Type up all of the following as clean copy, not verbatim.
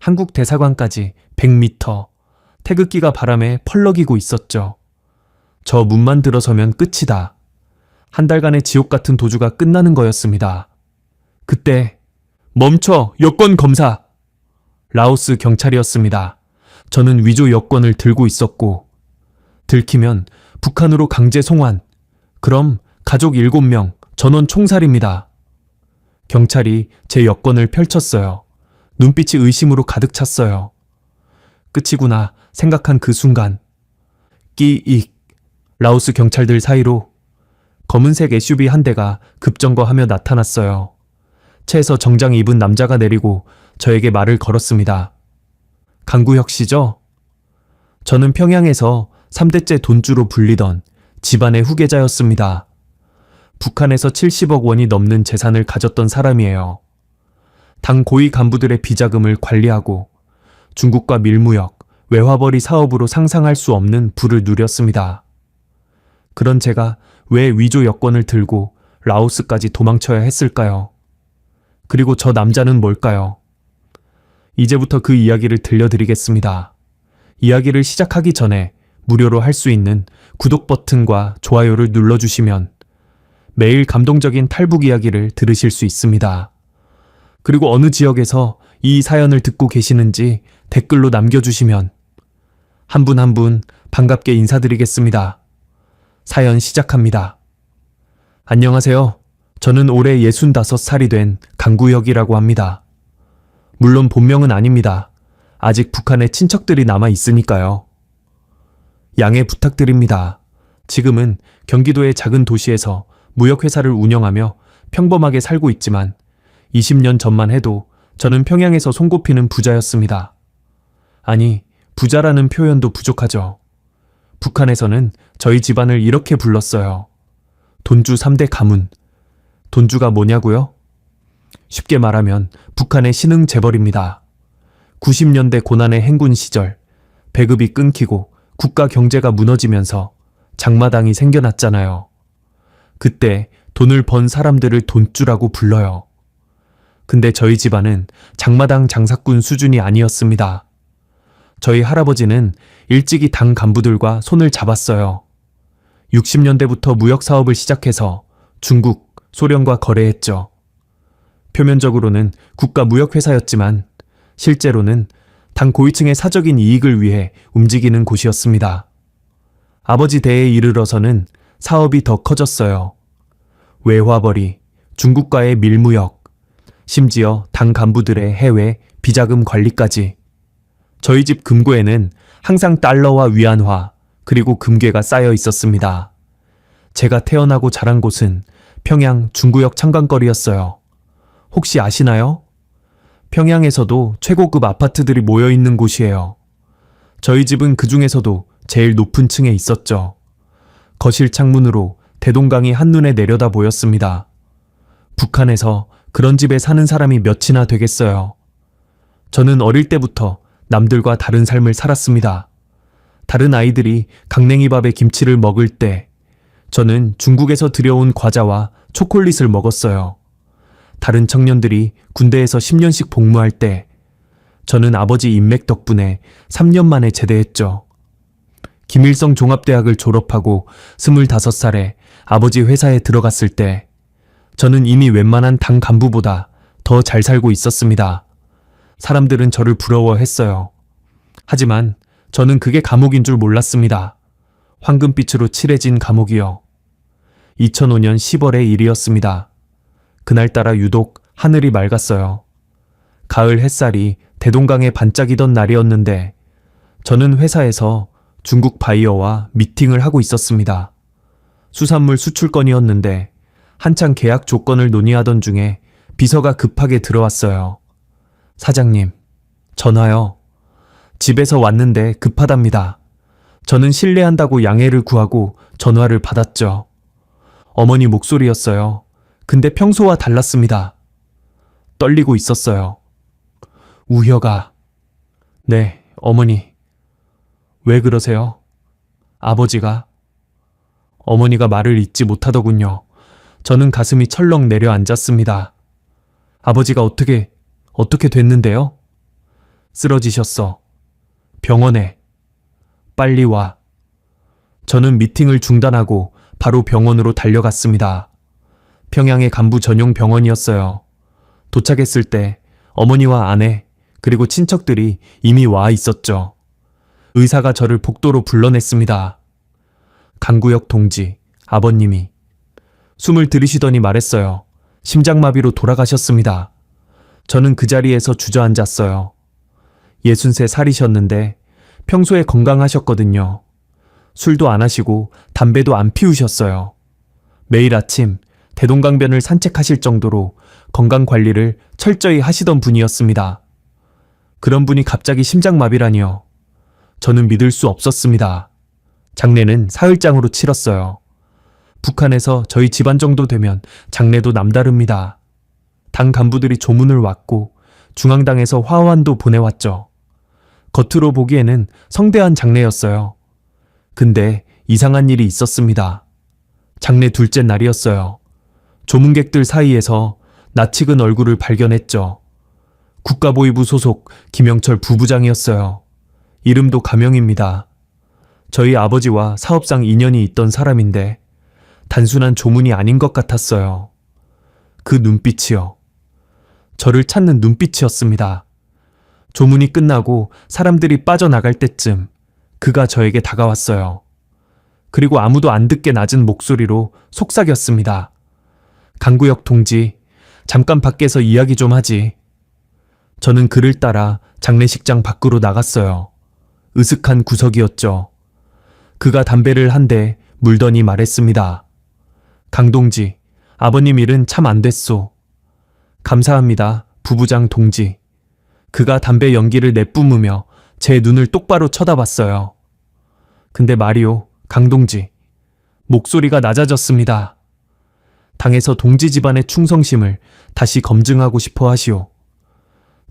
한국 대사관까지 100m, 태극기가 바람에 펄럭이고 있었죠. 저 문만 들어서면 끝이다. 한 달간의 지옥 같은 도주가 끝나는 거였습니다. 그때 멈춰! 여권 검사! 라오스 경찰이었습니다. 저는 위조 여권을 들고 있었고 들키면 북한으로 강제 송환. 그럼 가족 7명, 전원 총살입니다. 경찰이 제 여권을 펼쳤어요. 눈빛이 의심으로 가득 찼어요. 끝이구나 생각한 그 순간 끼익 라오스 경찰들 사이로 검은색 SUV 한 대가 급정거하며 나타났어요. 차에서 정장 입은 남자가 내리고 저에게 말을 걸었습니다. 강구혁 씨죠? 저는 평양에서 3대째 돈주로 불리던 집안의 후계자였습니다. 북한에서 70억 원이 넘는 재산을 가졌던 사람이에요. 당 고위 간부들의 비자금을 관리하고 중국과 밀무역, 외화벌이 사업으로 상상할 수 없는 부를 누렸습니다. 그런 제가 왜 위조 여권을 들고 라오스까지 도망쳐야 했을까요? 그리고 저 남자는 뭘까요? 이제부터 그 이야기를 들려드리겠습니다. 이야기를 시작하기 전에 무료로 할 수 있는 구독 버튼과 좋아요를 눌러주시면 매일 감동적인 탈북 이야기를 들으실 수 있습니다. 그리고 어느 지역에서 이 사연을 듣고 계시는지 댓글로 남겨주시면 한 분 한 분 반갑게 인사드리겠습니다. 사연 시작합니다. 안녕하세요. 저는 올해 65살이 된 강구혁이라고 합니다. 물론 본명은 아닙니다. 아직 북한에 친척들이 남아 있으니까요. 양해 부탁드립니다. 지금은 경기도의 작은 도시에서 무역회사를 운영하며 평범하게 살고 있지만 20년 전만 해도 저는 평양에서 손꼽히는 부자였습니다. 아니, 부자라는 표현도 부족하죠. 북한에서는 저희 집안을 이렇게 불렀어요. 돈주 3대 가문. 돈주가 뭐냐고요? 쉽게 말하면 북한의 신흥 재벌입니다. 90년대 고난의 행군 시절 배급이 끊기고 국가 경제가 무너지면서 장마당이 생겨났잖아요. 그때 돈을 번 사람들을 돈주라고 불러요. 근데 저희 집안은 장마당 장사꾼 수준이 아니었습니다. 저희 할아버지는 일찍이 당 간부들과 손을 잡았어요. 60년대부터 무역 사업을 시작해서 중국, 소련과 거래했죠. 표면적으로는 국가 무역회사였지만 실제로는 당 고위층의 사적인 이익을 위해 움직이는 곳이었습니다. 아버지 대에 이르러서는 사업이 더 커졌어요. 외화벌이, 중국과의 밀무역, 심지어 당 간부들의 해외 비자금 관리까지. 저희 집 금고에는 항상 달러와 위안화, 그리고 금괴가 쌓여 있었습니다. 제가 태어나고 자란 곳은 평양 중구역 창간거리였어요. 혹시 아시나요? 평양에서도 최고급 아파트들이 모여 있는 곳이에요. 저희 집은 그 중에서도 제일 높은 층에 있었죠. 거실 창문으로 대동강이 한눈에 내려다 보였습니다. 북한에서 그런 집에 사는 사람이 몇이나 되겠어요. 저는 어릴 때부터 남들과 다른 삶을 살았습니다. 다른 아이들이 강냉이밥에 김치를 먹을 때 저는 중국에서 들여온 과자와 초콜릿을 먹었어요. 다른 청년들이 군대에서 10년씩 복무할 때 저는 아버지 인맥 덕분에 3년 만에 제대했죠. 김일성 종합대학을 졸업하고 25살에 아버지 회사에 들어갔을 때 저는 이미 웬만한 당 간부보다 더 잘 살고 있었습니다. 사람들은 저를 부러워했어요. 하지만 저는 그게 감옥인 줄 몰랐습니다. 황금빛으로 칠해진 감옥이요. 2005년 10월의 일이었습니다. 그날따라 유독 하늘이 맑았어요. 가을 햇살이 대동강에 반짝이던 날이었는데 저는 회사에서 중국 바이어와 미팅을 하고 있었습니다. 수산물 수출건이었는데 한창 계약 조건을 논의하던 중에 비서가 급하게 들어왔어요. 사장님, 전화요. 집에서 왔는데 급하답니다. 저는 실례한다고 양해를 구하고 전화를 받았죠. 어머니 목소리였어요. 근데 평소와 달랐습니다. 떨리고 있었어요. 우혁아. 네, 어머니. 왜 그러세요? 아버지가. 어머니가 말을 잇지 못하더군요. 저는 가슴이 철렁 내려앉았습니다. 아버지가 어떻게 됐는데요? 쓰러지셨어. 병원에. 빨리 와. 저는 미팅을 중단하고 바로 병원으로 달려갔습니다. 평양의 간부 전용 병원이었어요. 도착했을 때 어머니와 아내 그리고 친척들이 이미 와 있었죠. 의사가 저를 복도로 불러냈습니다. 강구역 동지, 아버님이. 숨을 들이쉬더니 말했어요. 심장마비로 돌아가셨습니다. 저는 그 자리에서 주저앉았어요. 63살이셨는데 평소에 건강하셨거든요. 술도 안 하시고 담배도 안 피우셨어요. 매일 아침 대동강변을 산책하실 정도로 건강관리를 철저히 하시던 분이었습니다. 그런 분이 갑자기 심장마비라니요. 저는 믿을 수 없었습니다. 장례는 사흘장으로 치렀어요. 북한에서 저희 집안 정도 되면 장례도 남다릅니다. 당 간부들이 조문을 왔고 중앙당에서 화환도 보내왔죠. 겉으로 보기에는 성대한 장례였어요. 근데 이상한 일이 있었습니다. 장례 둘째 날이었어요. 조문객들 사이에서 낯익은 얼굴을 발견했죠. 국가보위부 소속 김영철 부부장이었어요. 이름도 가명입니다. 저희 아버지와 사업상 인연이 있던 사람인데 단순한 조문이 아닌 것 같았어요. 그 눈빛이요. 저를 찾는 눈빛이었습니다. 조문이 끝나고 사람들이 빠져나갈 때쯤 그가 저에게 다가왔어요. 그리고 아무도 안 듣게 낮은 목소리로 속삭였습니다. 강구역 동지, 잠깐 밖에서 이야기 좀 하지. 저는 그를 따라 장례식장 밖으로 나갔어요. 으슥한 구석이었죠. 그가 담배를 한 대 물더니 말했습니다. 강동지, 아버님 일은 참 안 됐소. 감사합니다, 부부장 동지. 그가 담배 연기를 내뿜으며 제 눈을 똑바로 쳐다봤어요. 근데 말이오, 강동지. 목소리가 낮아졌습니다. 당에서 동지 집안의 충성심을 다시 검증하고 싶어 하시오.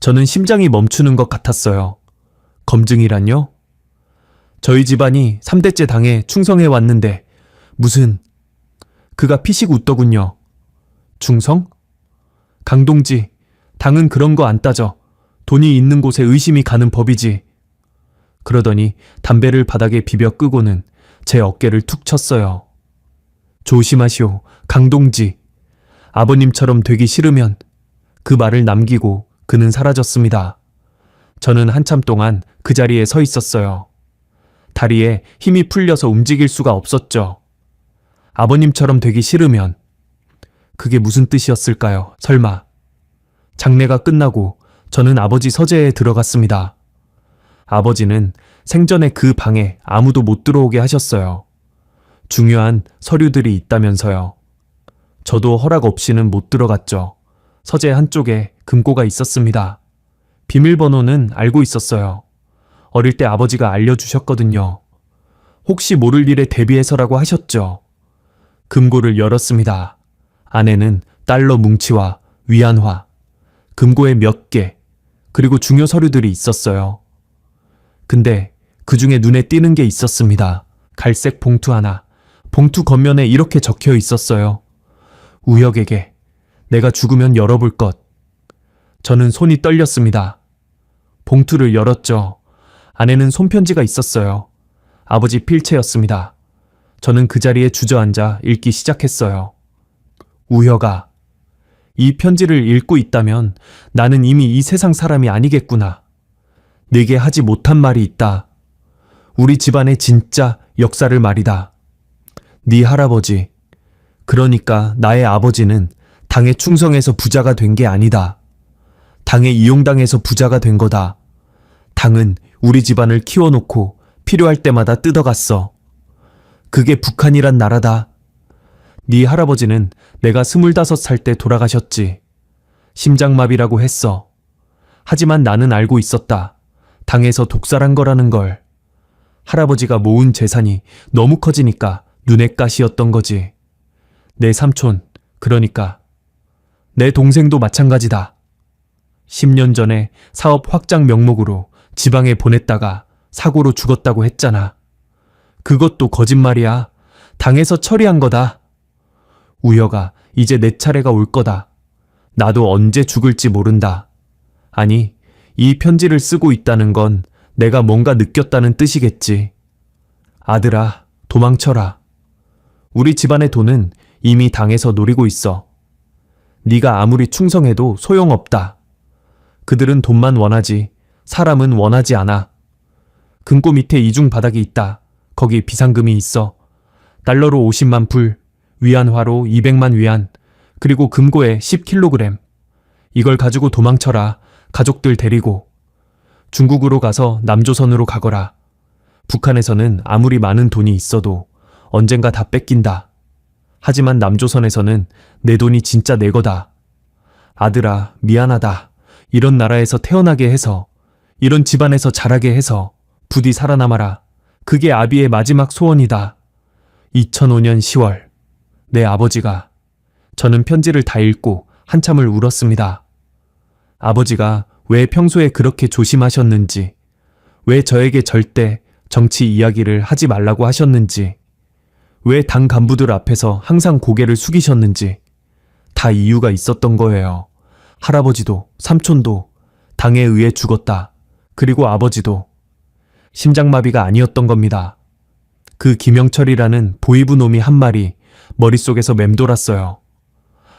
저는 심장이 멈추는 것 같았어요. 검증이란요? 저희 집안이 3대째 당에 충성해 왔는데 무슨... 그가 피식 웃더군요. 충성? 강동지, 당은 그런 거 안 따져. 돈이 있는 곳에 의심이 가는 법이지. 그러더니 담배를 바닥에 비벼 끄고는 제 어깨를 툭 쳤어요. 조심하시오, 강동지. 아버님처럼 되기 싫으면. 그 말을 남기고 그는 사라졌습니다. 저는 한참 동안 그 자리에 서 있었어요. 다리에 힘이 풀려서 움직일 수가 없었죠. 아버님처럼 되기 싫으면. 그게 무슨 뜻이었을까요? 설마. 장례가 끝나고 저는 아버지 서재에 들어갔습니다. 아버지는 생전에 그 방에 아무도 못 들어오게 하셨어요. 중요한 서류들이 있다면서요. 저도 허락 없이는 못 들어갔죠. 서재 한쪽에 금고가 있었습니다. 비밀번호는 알고 있었어요. 어릴 때 아버지가 알려주셨거든요. 혹시 모를 일에 대비해서라고 하셨죠. 금고를 열었습니다. 안에는 달러 뭉치와 위안화, 금고에 몇 개, 그리고 중요 서류들이 있었어요. 근데 그 중에 눈에 띄는 게 있었습니다. 갈색 봉투 하나. 봉투 겉면에 이렇게 적혀 있었어요. 우혁에게 내가 죽으면 열어볼 것. 저는 손이 떨렸습니다. 봉투를 열었죠. 안에는 손편지가 있었어요. 아버지 필체였습니다. 저는 그 자리에 주저앉아 읽기 시작했어요. 우혁아, 이 편지를 읽고 있다면 나는 이미 이 세상 사람이 아니겠구나. 네게 하지 못한 말이 있다. 우리 집안의 진짜 역사를 말이다. 네 할아버지, 그러니까 나의 아버지는 당에 충성해서 부자가 된 게 아니다. 당에 이용당해서 부자가 된 거다. 당은 우리 집안을 키워놓고 필요할 때마다 뜯어갔어. 그게 북한이란 나라다. 네 할아버지는 내가 25살 때 돌아가셨지. 심장마비라고 했어. 하지만 나는 알고 있었다. 당에서 독살한 거라는 걸. 할아버지가 모은 재산이 너무 커지니까 눈에 가시였던 거지. 내 삼촌, 그러니까 내 동생도 마찬가지다. 10년 전에 사업 확장 명목으로 지방에 보냈다가 사고로 죽었다고 했잖아. 그것도 거짓말이야. 당에서 처리한 거다. 우혁아, 이제 내 차례가 올 거다. 나도 언제 죽을지 모른다. 아니, 이 편지를 쓰고 있다는 건 내가 뭔가 느꼈다는 뜻이겠지. 아들아, 도망쳐라. 우리 집안의 돈은 이미 당에서 노리고 있어. 네가 아무리 충성해도 소용없다. 그들은 돈만 원하지 사람은 원하지 않아. 금고 밑에 이중 바닥이 있다. 거기 비상금이 있어. 달러로 50만 불, 위안화로 200만 위안, 그리고 금고에 10kg. 이걸 가지고 도망쳐라. 가족들 데리고. 중국으로 가서 남조선으로 가거라. 북한에서는 아무리 많은 돈이 있어도 언젠가 다 뺏긴다. 하지만 남조선에서는 내 돈이 진짜 내 거다. 아들아, 미안하다. 이런 나라에서 태어나게 해서, 이런 집안에서 자라게 해서 부디 살아남아라. 그게 아비의 마지막 소원이다. 2005년 10월, 내 아버지가. 저는 편지를 다 읽고 한참을 울었습니다. 아버지가 왜 평소에 그렇게 조심하셨는지, 왜 저에게 절대 정치 이야기를 하지 말라고 하셨는지, 왜 당 간부들 앞에서 항상 고개를 숙이셨는지 다 이유가 있었던 거예요. 할아버지도 삼촌도 당에 의해 죽었다. 그리고 아버지도. 심장마비가 아니었던 겁니다. 그 김영철이라는 보이브 놈이 한 말이 머릿속에서 맴돌았어요.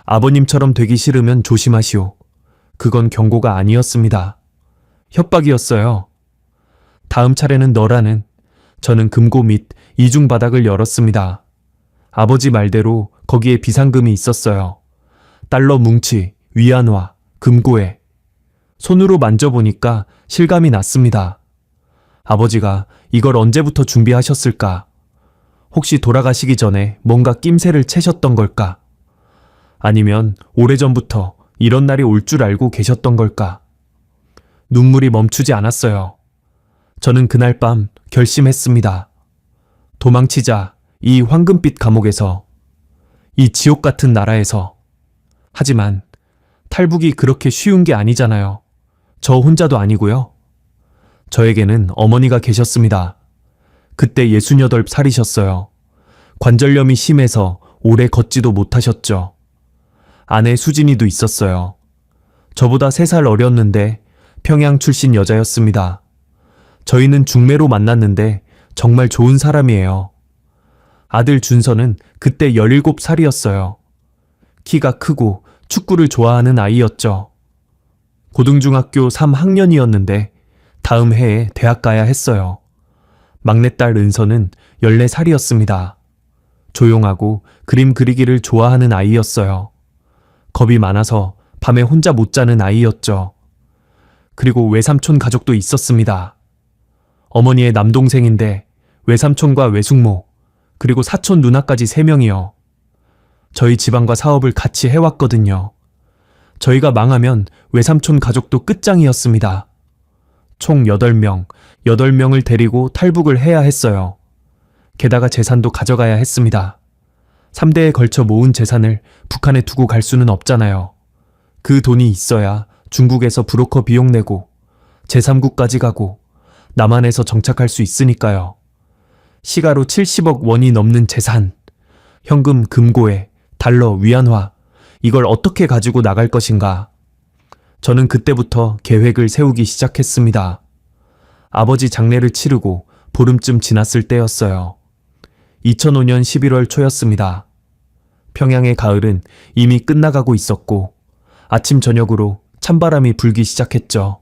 아버님처럼 되기 싫으면 조심하시오. 그건 경고가 아니었습니다. 협박이었어요. 다음 차례는 너라는. 저는 금고 및 이중 바닥을 열었습니다. 아버지 말대로 거기에 비상금이 있었어요. 달러 뭉치, 위안화, 금고에. 손으로 만져보니까 실감이 났습니다. 아버지가 이걸 언제부터 준비하셨을까? 혹시 돌아가시기 전에 뭔가 낌새를 채셨던 걸까? 아니면 오래전부터 이런 날이 올 줄 알고 계셨던 걸까? 눈물이 멈추지 않았어요. 저는 그날 밤 결심했습니다. 도망치자, 이 황금빛 감옥에서, 이 지옥 같은 나라에서. 하지만 탈북이 그렇게 쉬운 게 아니잖아요. 저 혼자도 아니고요. 저에게는 어머니가 계셨습니다. 그때 68살이셨어요. 관절염이 심해서 오래 걷지도 못하셨죠. 아내 수진이도 있었어요. 저보다 3살 어렸는데 평양 출신 여자였습니다. 저희는 중매로 만났는데 정말 좋은 사람이에요. 아들 준서는 그때 17살이었어요. 키가 크고 축구를 좋아하는 아이였죠. 고등중학교 3학년이었는데 다음 해에 대학 가야 했어요. 막내딸 은서는 14살이었습니다. 조용하고 그림 그리기를 좋아하는 아이였어요. 겁이 많아서 밤에 혼자 못 자는 아이였죠. 그리고 외삼촌 가족도 있었습니다. 어머니의 남동생인데 외삼촌과 외숙모, 그리고 사촌 누나까지 3명이요. 저희 집안과 사업을 같이 해왔거든요. 저희가 망하면 외삼촌 가족도 끝장이었습니다. 총 8명, 8명을 데리고 탈북을 해야 했어요. 게다가 재산도 가져가야 했습니다. 3대에 걸쳐 모은 재산을 북한에 두고 갈 수는 없잖아요. 그 돈이 있어야 중국에서 브로커 비용 내고 제3국까지 가고 남한에서 정착할 수 있으니까요. 시가로 70억 원이 넘는 재산, 현금 금고에 달러 위안화, 이걸 어떻게 가지고 나갈 것인가. 저는 그때부터 계획을 세우기 시작했습니다. 아버지 장례를 치르고 보름쯤 지났을 때였어요. 2005년 11월 초였습니다. 평양의 가을은 이미 끝나가고 있었고 아침 저녁으로 찬바람이 불기 시작했죠.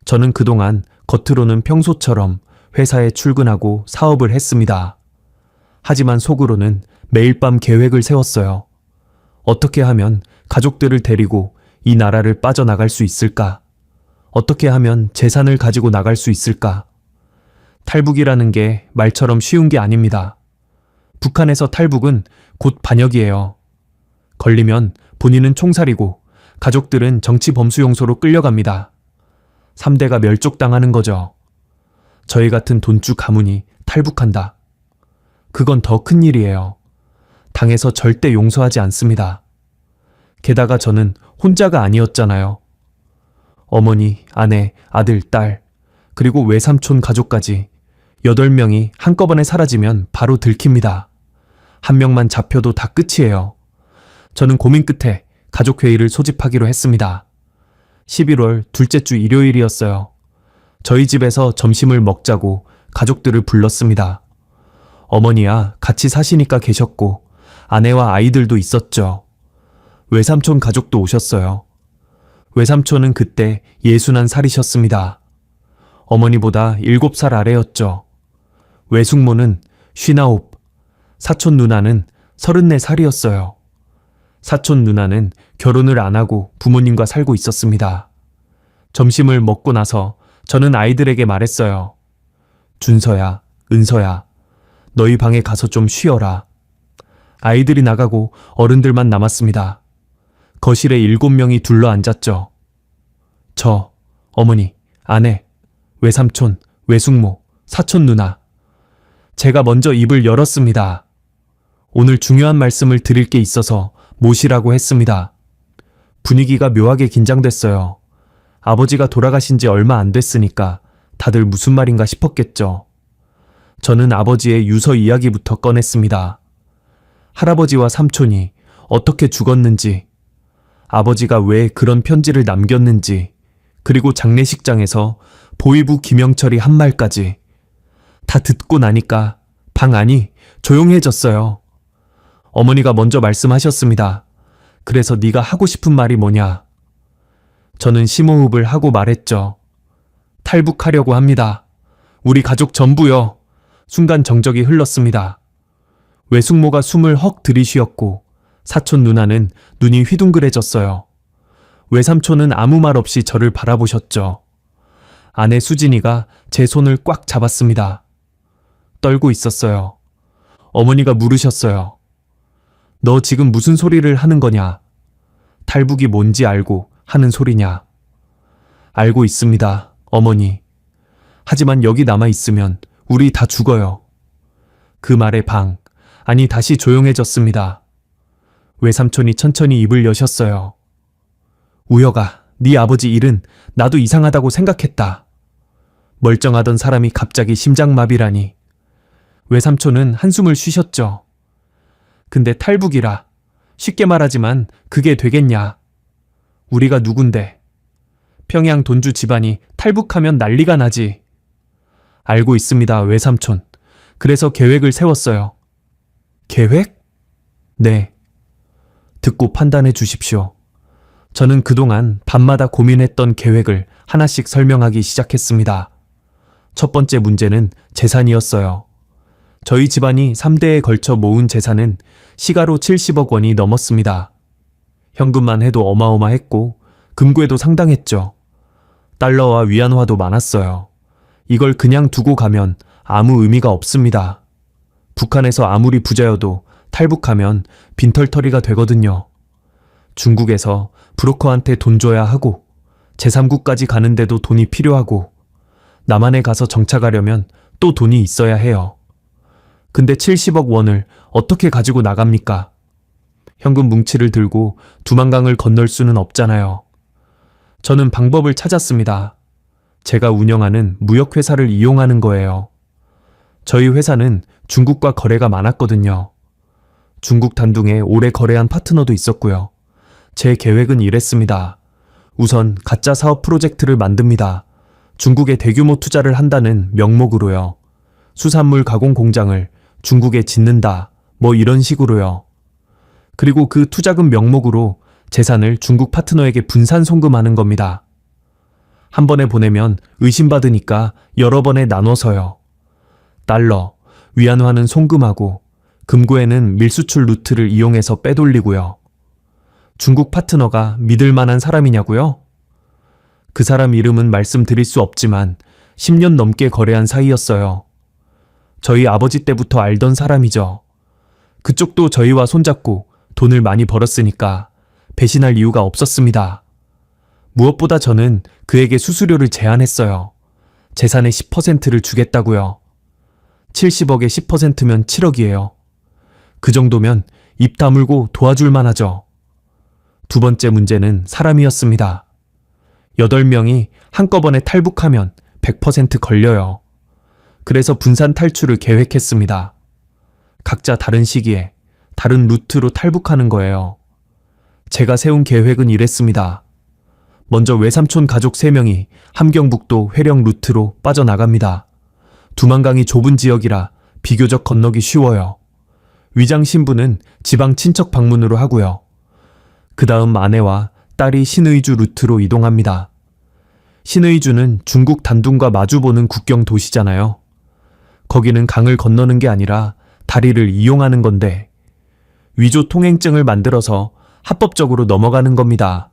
저는 그동안 겉으로는 평소처럼 회사에 출근하고 사업을 했습니다. 하지만 속으로는 매일 밤 계획을 세웠어요. 어떻게 하면 가족들을 데리고 이 나라를 빠져나갈 수 있을까? 어떻게 하면 재산을 가지고 나갈 수 있을까? 탈북이라는 게 말처럼 쉬운 게 아닙니다. 북한에서 탈북은 곧 반역이에요. 걸리면 본인은 총살이고 가족들은 정치범수용소로 끌려갑니다. 3대가 멸족당하는 거죠. 저희 같은 돈주 가문이 탈북한다. 그건 더 큰 일이에요. 당에서 절대 용서하지 않습니다. 게다가 저는 혼자가 아니었잖아요. 어머니, 아내, 아들, 딸, 그리고 외삼촌 가족까지 8명이 한꺼번에 사라지면 바로 들킵니다. 한 명만 잡혀도 다 끝이에요. 저는 고민 끝에 가족회의를 소집하기로 했습니다. 11월 둘째 주 일요일이었어요. 저희 집에서 점심을 먹자고 가족들을 불렀습니다. 어머니야 같이 사시니까 계셨고 아내와 아이들도 있었죠. 외삼촌 가족도 오셨어요. 외삼촌은 그때 61살이셨습니다. 어머니보다 7살 아래였죠. 외숙모는 59, 사촌 누나는 34살이었어요. 사촌 누나는 결혼을 안 하고 부모님과 살고 있었습니다. 점심을 먹고 나서 저는 아이들에게 말했어요. 준서야, 은서야, 너희 방에 가서 좀 쉬어라. 아이들이 나가고 어른들만 남았습니다. 거실에 7명이 둘러 앉았죠. 저, 어머니, 아내, 외삼촌, 외숙모, 사촌 누나. 제가 먼저 입을 열었습니다. 오늘 중요한 말씀을 드릴 게 있어서 모시라고 했습니다. 분위기가 묘하게 긴장됐어요. 아버지가 돌아가신 지 얼마 안 됐으니까 다들 무슨 말인가 싶었겠죠. 저는 아버지의 유서 이야기부터 꺼냈습니다. 할아버지와 삼촌이 어떻게 죽었는지, 아버지가 왜 그런 편지를 남겼는지, 그리고 장례식장에서 보위부 김영철이 한 말까지 다 듣고 나니까 방 안이 조용해졌어요. 어머니가 먼저 말씀하셨습니다. 그래서 네가 하고 싶은 말이 뭐냐? 저는 심호흡을 하고 말했죠. 탈북하려고 합니다. 우리 가족 전부요. 순간 정적이 흘렀습니다. 외숙모가 숨을 헉 들이쉬었고 사촌 누나는 눈이 휘둥그레졌어요. 외삼촌은 아무 말 없이 저를 바라보셨죠. 아내 수진이가 제 손을 꽉 잡았습니다. 떨고 있었어요. 어머니가 물으셨어요. 너 지금 무슨 소리를 하는 거냐? 탈북이 뭔지 알고 하는 소리냐? 알고 있습니다, 어머니. 하지만 여기 남아 있으면 우리 다 죽어요. 그 말에 아니 다시 조용해졌습니다. 외삼촌이 천천히 입을 여셨어요. 우혁아, 네 아버지 일은 나도 이상하다고 생각했다. 멀쩡하던 사람이 갑자기 심장마비라니. 외삼촌은 한숨을 쉬셨죠. 근데 탈북이라. 쉽게 말하지만 그게 되겠냐. 우리가 누군데. 평양 돈주 집안이 탈북하면 난리가 나지. 알고 있습니다, 외삼촌. 그래서 계획을 세웠어요. 계획? 네. 듣고 판단해 주십시오. 저는 그동안 밤마다 고민했던 계획을 하나씩 설명하기 시작했습니다. 첫 번째 문제는 재산이었어요. 저희 집안이 3대에 걸쳐 모은 재산은 시가로 70억 원이 넘었습니다. 현금만 해도 어마어마했고 금괴도 상당했죠. 달러와 위안화도 많았어요. 이걸 그냥 두고 가면 아무 의미가 없습니다. 북한에서 아무리 부자여도 탈북하면 빈털터리가 되거든요. 중국에서 브로커한테 돈 줘야 하고 제3국까지 가는데도 돈이 필요하고 남한에 가서 정착하려면 또 돈이 있어야 해요. 근데 70억 원을 어떻게 가지고 나갑니까? 현금 뭉치를 들고 두만강을 건널 수는 없잖아요. 저는 방법을 찾았습니다. 제가 운영하는 무역회사를 이용하는 거예요. 저희 회사는 중국과 거래가 많았거든요. 중국 단둥에 오래 거래한 파트너도 있었고요. 제 계획은 이랬습니다. 우선 가짜 사업 프로젝트를 만듭니다. 중국에 대규모 투자를 한다는 명목으로요. 수산물 가공 공장을 중국에 짓는다. 뭐 이런 식으로요. 그리고 그 투자금 명목으로 재산을 중국 파트너에게 분산 송금하는 겁니다. 한 번에 보내면 의심받으니까 여러 번에 나눠서요. 달러, 위안화는 송금하고 금고에는 밀수출 루트를 이용해서 빼돌리고요. 중국 파트너가 믿을 만한 사람이냐고요? 그 사람 이름은 말씀드릴 수 없지만 10년 넘게 거래한 사이였어요. 저희 아버지 때부터 알던 사람이죠. 그쪽도 저희와 손잡고 돈을 많이 벌었으니까 배신할 이유가 없었습니다. 무엇보다 저는 그에게 수수료를 제한했어요. 재산의 10%를 주겠다고요. 70억의 10%면 7억이에요. 그 정도면 입 다물고 도와줄 만하죠. 두 번째 문제는 사람이었습니다. 8명이 한꺼번에 탈북하면 100% 걸려요. 그래서 분산 탈출을 계획했습니다. 각자 다른 시기에 다른 루트로 탈북하는 거예요. 제가 세운 계획은 이랬습니다. 먼저 외삼촌 가족 3명이 함경북도 회령 루트로 빠져나갑니다. 두만강이 좁은 지역이라 비교적 건너기 쉬워요. 위장 신부는 지방 친척 방문으로 하고요. 그 다음 아내와 딸이 신의주 루트로 이동합니다. 신의주는 중국 단둥과 마주보는 국경 도시잖아요. 거기는 강을 건너는 게 아니라 다리를 이용하는 건데 위조 통행증을 만들어서 합법적으로 넘어가는 겁니다.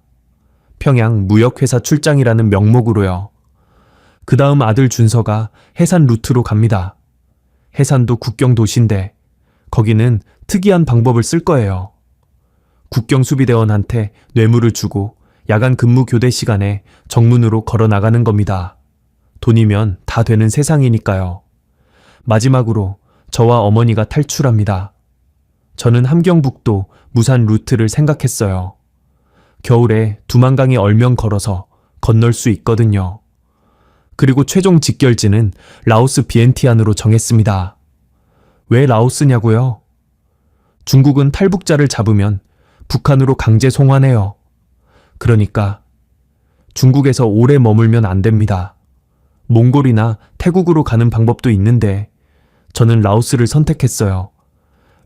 평양 무역회사 출장이라는 명목으로요. 그 다음 아들 준서가 해산 루트로 갑니다. 해산도 국경 도시인데 거기는 특이한 방법을 쓸 거예요. 국경수비대원한테 뇌물을 주고 야간 근무 교대 시간에 정문으로 걸어 나가는 겁니다. 돈이면 다 되는 세상이니까요. 마지막으로 저와 어머니가 탈출합니다. 저는 함경북도 무산 루트를 생각했어요. 겨울에 두만강이 얼면 걸어서 건널 수 있거든요. 그리고 최종 직결지는 라오스 비엔티안으로 정했습니다. 왜 라오스냐고요? 중국은 탈북자를 잡으면 북한으로 강제 송환해요. 그러니까 중국에서 오래 머물면 안 됩니다. 몽골이나 태국으로 가는 방법도 있는데 저는 라오스를 선택했어요.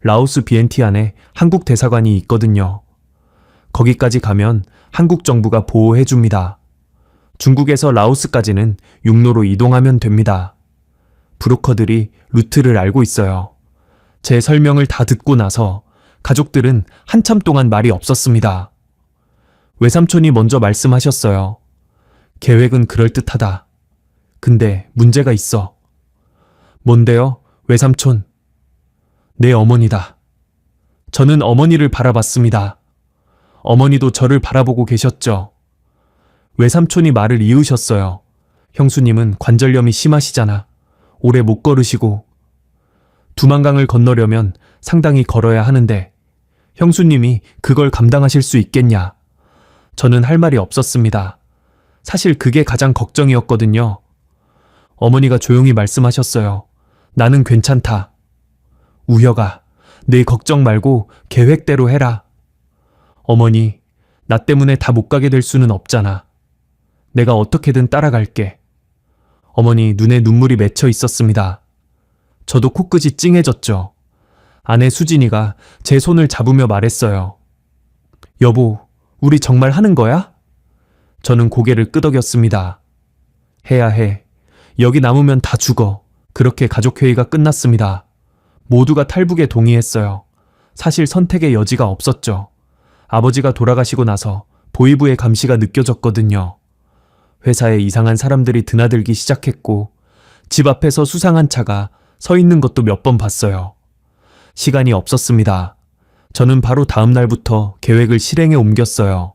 라오스 비엔티안에 한국 대사관이 있거든요. 거기까지 가면 한국 정부가 보호해 줍니다. 중국에서 라오스까지는 육로로 이동하면 됩니다. 브로커들이 루트를 알고 있어요. 제 설명을 다 듣고 나서 가족들은 한참 동안 말이 없었습니다. 외삼촌이 먼저 말씀하셨어요. 계획은 그럴듯하다. 근데 문제가 있어. 뭔데요, 외삼촌? 내 어머니다. 저는 어머니를 바라봤습니다. 어머니도 저를 바라보고 계셨죠. 외삼촌이 말을 이으셨어요. 형수님은 관절염이 심하시잖아. 오래 못 걸으시고. 두만강을 건너려면 상당히 걸어야 하는데 형수님이 그걸 감당하실 수 있겠냐? 저는 할 말이 없었습니다. 사실 그게 가장 걱정이었거든요. 어머니가 조용히 말씀하셨어요. 나는 괜찮다. 우혁아, 내 걱정 말고 계획대로 해라. 어머니, 나 때문에 다 못 가게 될 수는 없잖아. 내가 어떻게든 따라갈게. 어머니 눈에 눈물이 맺혀 있었습니다. 저도 코끝이 찡해졌죠. 아내 수진이가 제 손을 잡으며 말했어요. 여보, 우리 정말 하는 거야? 저는 고개를 끄덕였습니다. 해야 해. 여기 남으면 다 죽어. 그렇게 가족회의가 끝났습니다. 모두가 탈북에 동의했어요. 사실 선택의 여지가 없었죠. 아버지가 돌아가시고 나서 보이부의 감시가 느껴졌거든요. 회사에 이상한 사람들이 드나들기 시작했고 집 앞에서 수상한 차가 서 있는 것도 몇 번 봤어요. 시간이 없었습니다. 저는 바로 다음 날부터 계획을 실행에 옮겼어요.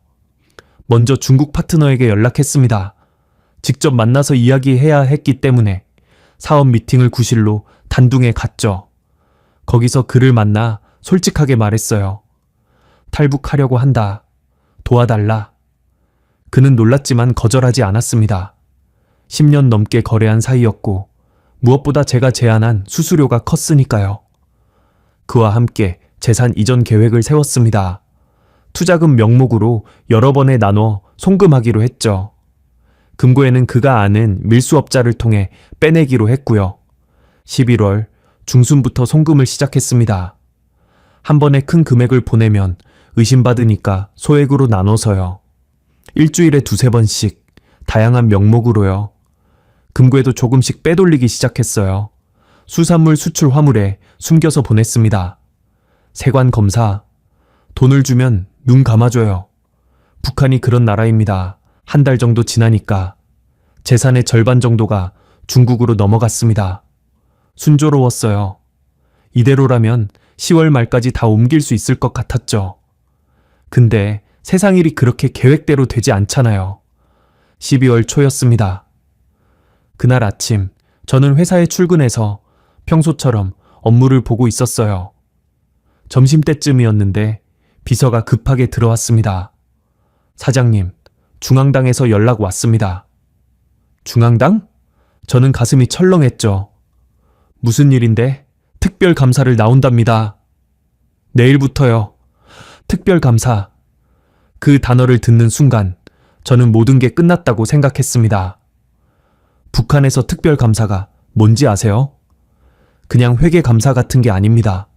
먼저 중국 파트너에게 연락했습니다. 직접 만나서 이야기해야 했기 때문에 사업 미팅을 구실로 단둥에 갔죠. 거기서 그를 만나 솔직하게 말했어요. 탈북하려고 한다. 도와달라. 그는 놀랐지만 거절하지 않았습니다. 10년 넘게 거래한 사이였고 무엇보다 제가 제안한 수수료가 컸으니까요. 그와 함께 재산 이전 계획을 세웠습니다. 투자금 명목으로 여러 번에 나눠 송금하기로 했죠. 금고에는 그가 아는 밀수업자를 통해 빼내기로 했고요. 11월 중순부터 송금을 시작했습니다. 한 번에 큰 금액을 보내면 의심받으니까 소액으로 나눠서요. 일주일에 2-3번씩 다양한 명목으로요. 금고에도 조금씩 빼돌리기 시작했어요. 수산물 수출 화물에 숨겨서 보냈습니다. 세관 검사, 돈을 주면 눈 감아줘요. 북한이 그런 나라입니다. 한 달 정도 지나니까 재산의 절반 정도가 중국으로 넘어갔습니다. 순조로웠어요. 이대로라면 10월 말까지 다 옮길 수 있을 것 같았죠. 근데 세상 일이 그렇게 계획대로 되지 않잖아요. 12월 초였습니다. 그날 아침 저는 회사에 출근해서 평소처럼 업무를 보고 있었어요. 점심때쯤이었는데 비서가 급하게 들어왔습니다. 사장님, 중앙당에서 연락 왔습니다. 중앙당? 저는 가슴이 철렁했죠. 무슨 일인데? 특별감사를 나온답니다. 내일부터요. 특별감사. 그 단어를 듣는 순간 저는 모든 게 끝났다고 생각했습니다. 북한에서 특별감사가 뭔지 아세요? 그냥 회계감사 같은 게 아닙니다.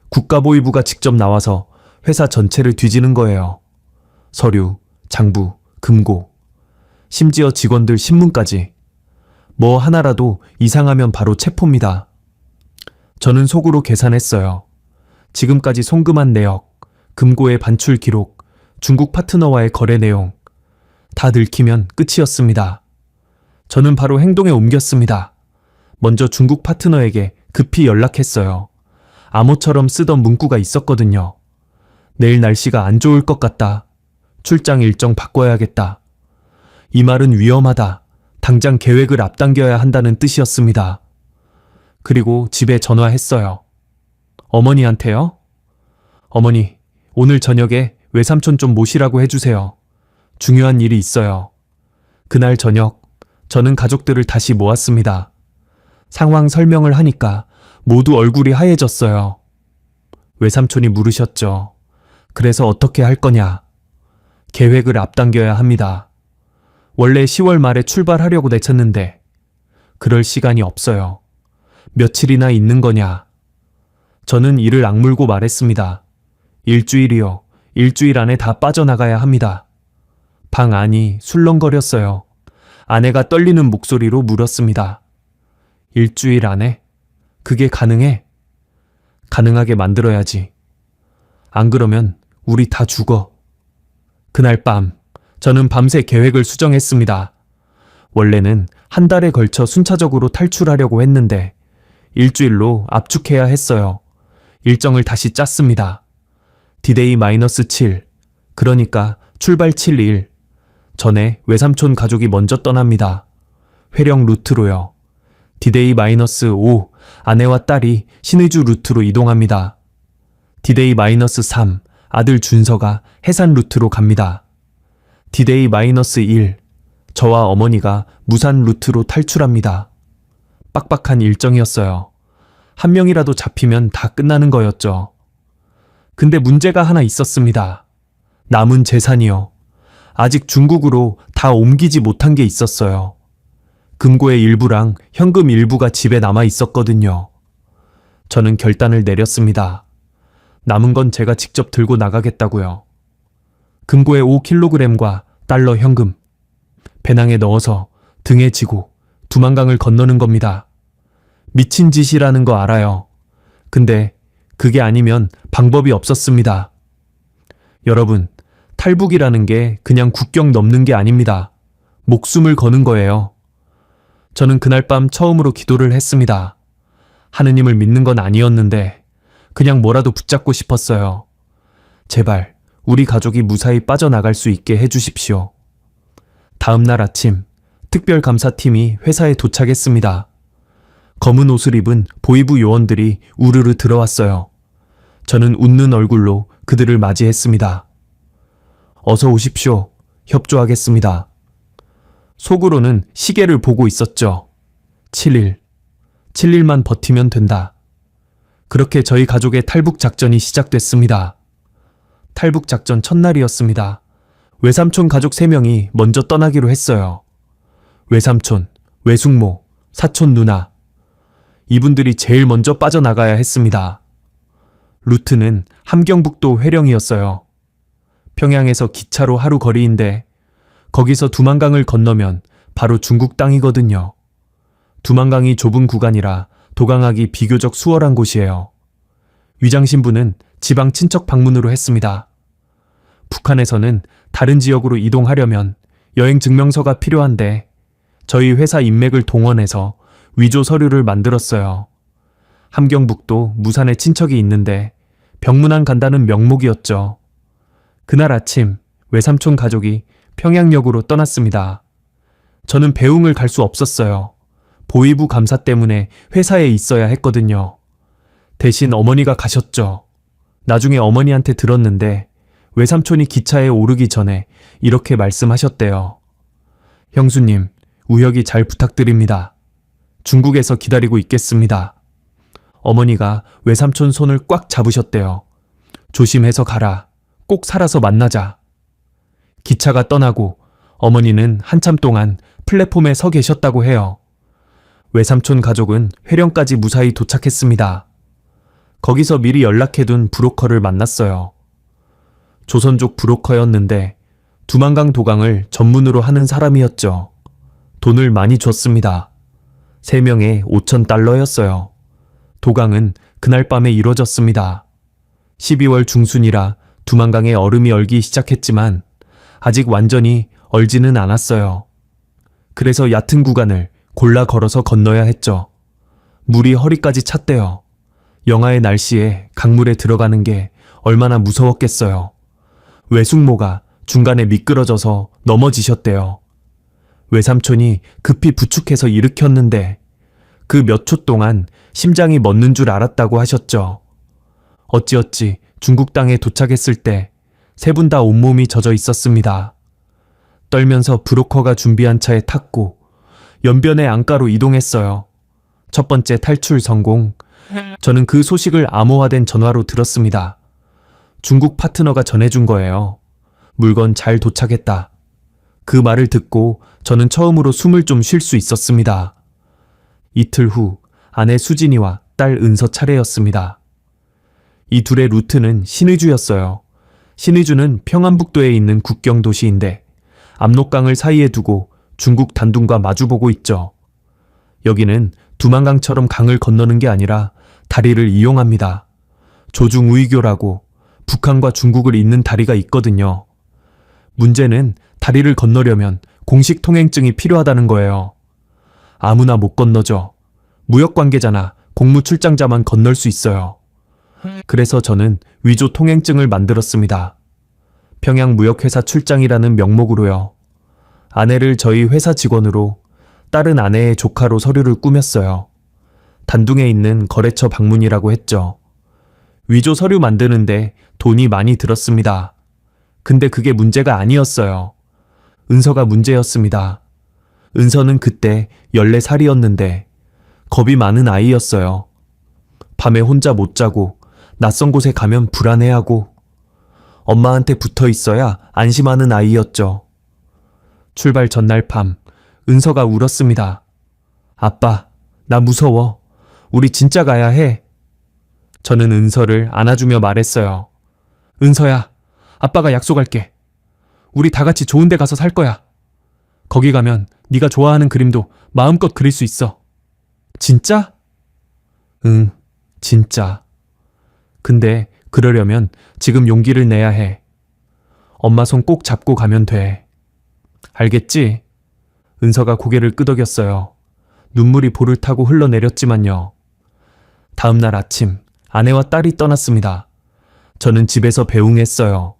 국가보위부가 직접 나와서 회사 전체를 뒤지는 거예요. 서류, 장부, 금고, 심지어 직원들 신문까지. 뭐 하나라도 이상하면 바로 체포입니다. 저는 속으로 계산했어요. 지금까지 송금한 내역, 금고의 반출 기록, 중국 파트너와의 거래 내용 다 들키면 끝이었습니다. 저는 바로 행동에 옮겼습니다. 먼저 중국 파트너에게 급히 연락했어요. 암호처럼 쓰던 문구가 있었거든요. 내일 날씨가 안 좋을 것 같다. 출장 일정 바꿔야겠다. 이 말은 위험하다. 당장 계획을 앞당겨야 한다는 뜻이었습니다. 그리고 집에 전화했어요. 어머니한테요? 어머니, 오늘 저녁에 외삼촌 좀 모시라고 해주세요. 중요한 일이 있어요. 그날 저녁, 저는 가족들을 다시 모았습니다. 상황 설명을 하니까 모두 얼굴이 하얘졌어요. 외삼촌이 물으셨죠. 그래서 어떻게 할 거냐? 계획을 앞당겨야 합니다. 원래 10월 말에 출발하려고 내쳤는데 그럴 시간이 없어요. 며칠이나 있는 거냐? 저는 이를 악물고 말했습니다. 일주일이요. 일주일 안에 다 빠져나가야 합니다. 방 안이 술렁거렸어요. 아내가 떨리는 목소리로 물었습니다. 일주일 안에? 그게 가능해? 가능하게 만들어야지. 안 그러면 우리 다 죽어. 그날 밤, 저는 밤새 계획을 수정했습니다. 원래는 한 달에 걸쳐 순차적으로 탈출하려고 했는데 일주일로 압축해야 했어요. 일정을 다시 짰습니다. 디데이 -7, 그러니까 출발 7일 전에 외삼촌 가족이 먼저 떠납니다. 회령 루트로요. 디데이 -5, 아내와 딸이 신의주 루트로 이동합니다. 디데이 -3, 아들 준서가 해산 루트로 갑니다. 디데이 -1, 저와 어머니가 무산 루트로 탈출합니다. 빡빡한 일정이었어요. 한 명이라도 잡히면 다 끝나는 거였죠. 근데 문제가 하나 있었습니다. 남은 재산이요. 아직 중국으로 다 옮기지 못한 게 있었어요. 금고의 일부랑 현금 일부가 집에 남아 있었거든요. 저는 결단을 내렸습니다. 남은 건 제가 직접 들고 나가겠다고요. 금고의 5kg과 달러 현금, 배낭에 넣어서 등에 지고 두만강을 건너는 겁니다. 미친 짓이라는 거 알아요. 근데 그게 아니면 방법이 없었습니다. 여러분, 탈북이라는 게 그냥 국경 넘는 게 아닙니다. 목숨을 거는 거예요. 저는 그날 밤 처음으로 기도를 했습니다. 하느님을 믿는 건 아니었는데 그냥 뭐라도 붙잡고 싶었어요. 제발 우리 가족이 무사히 빠져나갈 수 있게 해주십시오. 다음 날 아침, 특별감사팀이 회사에 도착했습니다. 검은 옷을 입은 보위부 요원들이 우르르 들어왔어요. 저는 웃는 얼굴로 그들을 맞이했습니다. 어서 오십시오. 협조하겠습니다. 속으로는 시계를 보고 있었죠. 7일. 7일만 버티면 된다. 그렇게 저희 가족의 탈북 작전이 시작됐습니다. 탈북 작전 첫날이었습니다. 외삼촌 가족 3명이 먼저 떠나기로 했어요. 외삼촌, 외숙모, 사촌 누나. 이분들이 제일 먼저 빠져나가야 했습니다. 루트는 함경북도 회령이었어요. 평양에서 기차로 하루 거리인데 거기서 두만강을 건너면 바로 중국 땅이거든요. 두만강이 좁은 구간이라 도강하기 비교적 수월한 곳이에요. 위장신부는 지방 친척 방문으로 했습니다. 북한에서는 다른 지역으로 이동하려면 여행 증명서가 필요한데 저희 회사 인맥을 동원해서 위조 서류를 만들었어요. 함경북도 무산에 친척이 있는데 병문안 간다는 명목이었죠. 그날 아침 외삼촌 가족이 평양역으로 떠났습니다. 저는 배웅을 갈 수 없었어요. 보위부 감사 때문에 회사에 있어야 했거든요. 대신 어머니가 가셨죠. 나중에 어머니한테 들었는데 외삼촌이 기차에 오르기 전에 이렇게 말씀하셨대요. 형수님, 우혁이 잘 부탁드립니다. 중국에서 기다리고 있겠습니다. 어머니가 외삼촌 손을 꽉 잡으셨대요. 조심해서 가라. 꼭 살아서 만나자. 기차가 떠나고 어머니는 한참 동안 플랫폼에 서 계셨다고 해요. 외삼촌 가족은 회령까지 무사히 도착했습니다. 거기서 미리 연락해둔 브로커를 만났어요. 조선족 브로커였는데 두만강 도강을 전문으로 하는 사람이었죠. 돈을 많이 줬습니다. 3명에 5,000달러였어요. 도강은 그날 밤에 이뤄졌습니다. 12월 중순이라 두만강에 얼음이 얼기 시작했지만 아직 완전히 얼지는 않았어요. 그래서 얕은 구간을 골라 걸어서 건너야 했죠. 물이 허리까지 찼대요. 영하의 날씨에 강물에 들어가는 게 얼마나 무서웠겠어요. 외숙모가 중간에 미끄러져서 넘어지셨대요. 외삼촌이 급히 부축해서 일으켰는데 그 몇 초 동안 심장이 멎는 줄 알았다고 하셨죠. 어찌어찌 중국 땅에 도착했을 때 세 분 다 온몸이 젖어 있었습니다. 떨면서 브로커가 준비한 차에 탔고 연변의 안가로 이동했어요. 첫 번째 탈출 성공. 저는 그 소식을 암호화된 전화로 들었습니다. 중국 파트너가 전해준 거예요. 물건 잘 도착했다. 그 말을 듣고 저는 처음으로 숨을 좀 쉴 수 있었습니다. 이틀 후 아내 수진이와 딸 은서 차례였습니다. 이 둘의 루트는 신의주였어요. 신의주는 평안북도에 있는 국경 도시인데 압록강을 사이에 두고 중국 단둥과 마주보고 있죠. 여기는 두만강처럼 강을 건너는 게 아니라 다리를 이용합니다. 조중우이교라고 북한과 중국을 잇는 다리가 있거든요. 문제는 다리를 건너려면 공식 통행증이 필요하다는 거예요. 아무나 못 건너죠. 무역관계자나 공무출장자만 건널 수 있어요. 그래서 저는 위조 통행증을 만들었습니다. 평양무역회사 출장이라는 명목으로요. 아내를 저희 회사 직원으로, 딸은 아내의 조카로 서류를 꾸몄어요. 단둥에 있는 거래처 방문이라고 했죠. 위조 서류 만드는데 돈이 많이 들었습니다. 근데 그게 문제가 아니었어요. 은서가 문제였습니다. 은서는 그때 14살이었는데 겁이 많은 아이였어요. 밤에 혼자 못 자고 낯선 곳에 가면 불안해하고 엄마한테 붙어 있어야 안심하는 아이였죠. 출발 전날 밤 은서가 울었습니다. 아빠, 나 무서워. 우리 진짜 가야 해. 저는 은서를 안아주며 말했어요. 은서야, 아빠가 약속할게. 우리 다 같이 좋은 데 가서 살 거야. 거기 가면 네가 좋아하는 그림도 마음껏 그릴 수 있어. 진짜? 응, 진짜. 근데 그러려면 지금 용기를 내야 해. 엄마 손 꼭 잡고 가면 돼. 알겠지? 은서가 고개를 끄덕였어요. 눈물이 볼을 타고 흘러내렸지만요. 다음 날 아침 아내와 딸이 떠났습니다. 저는 집에서 배웅했어요.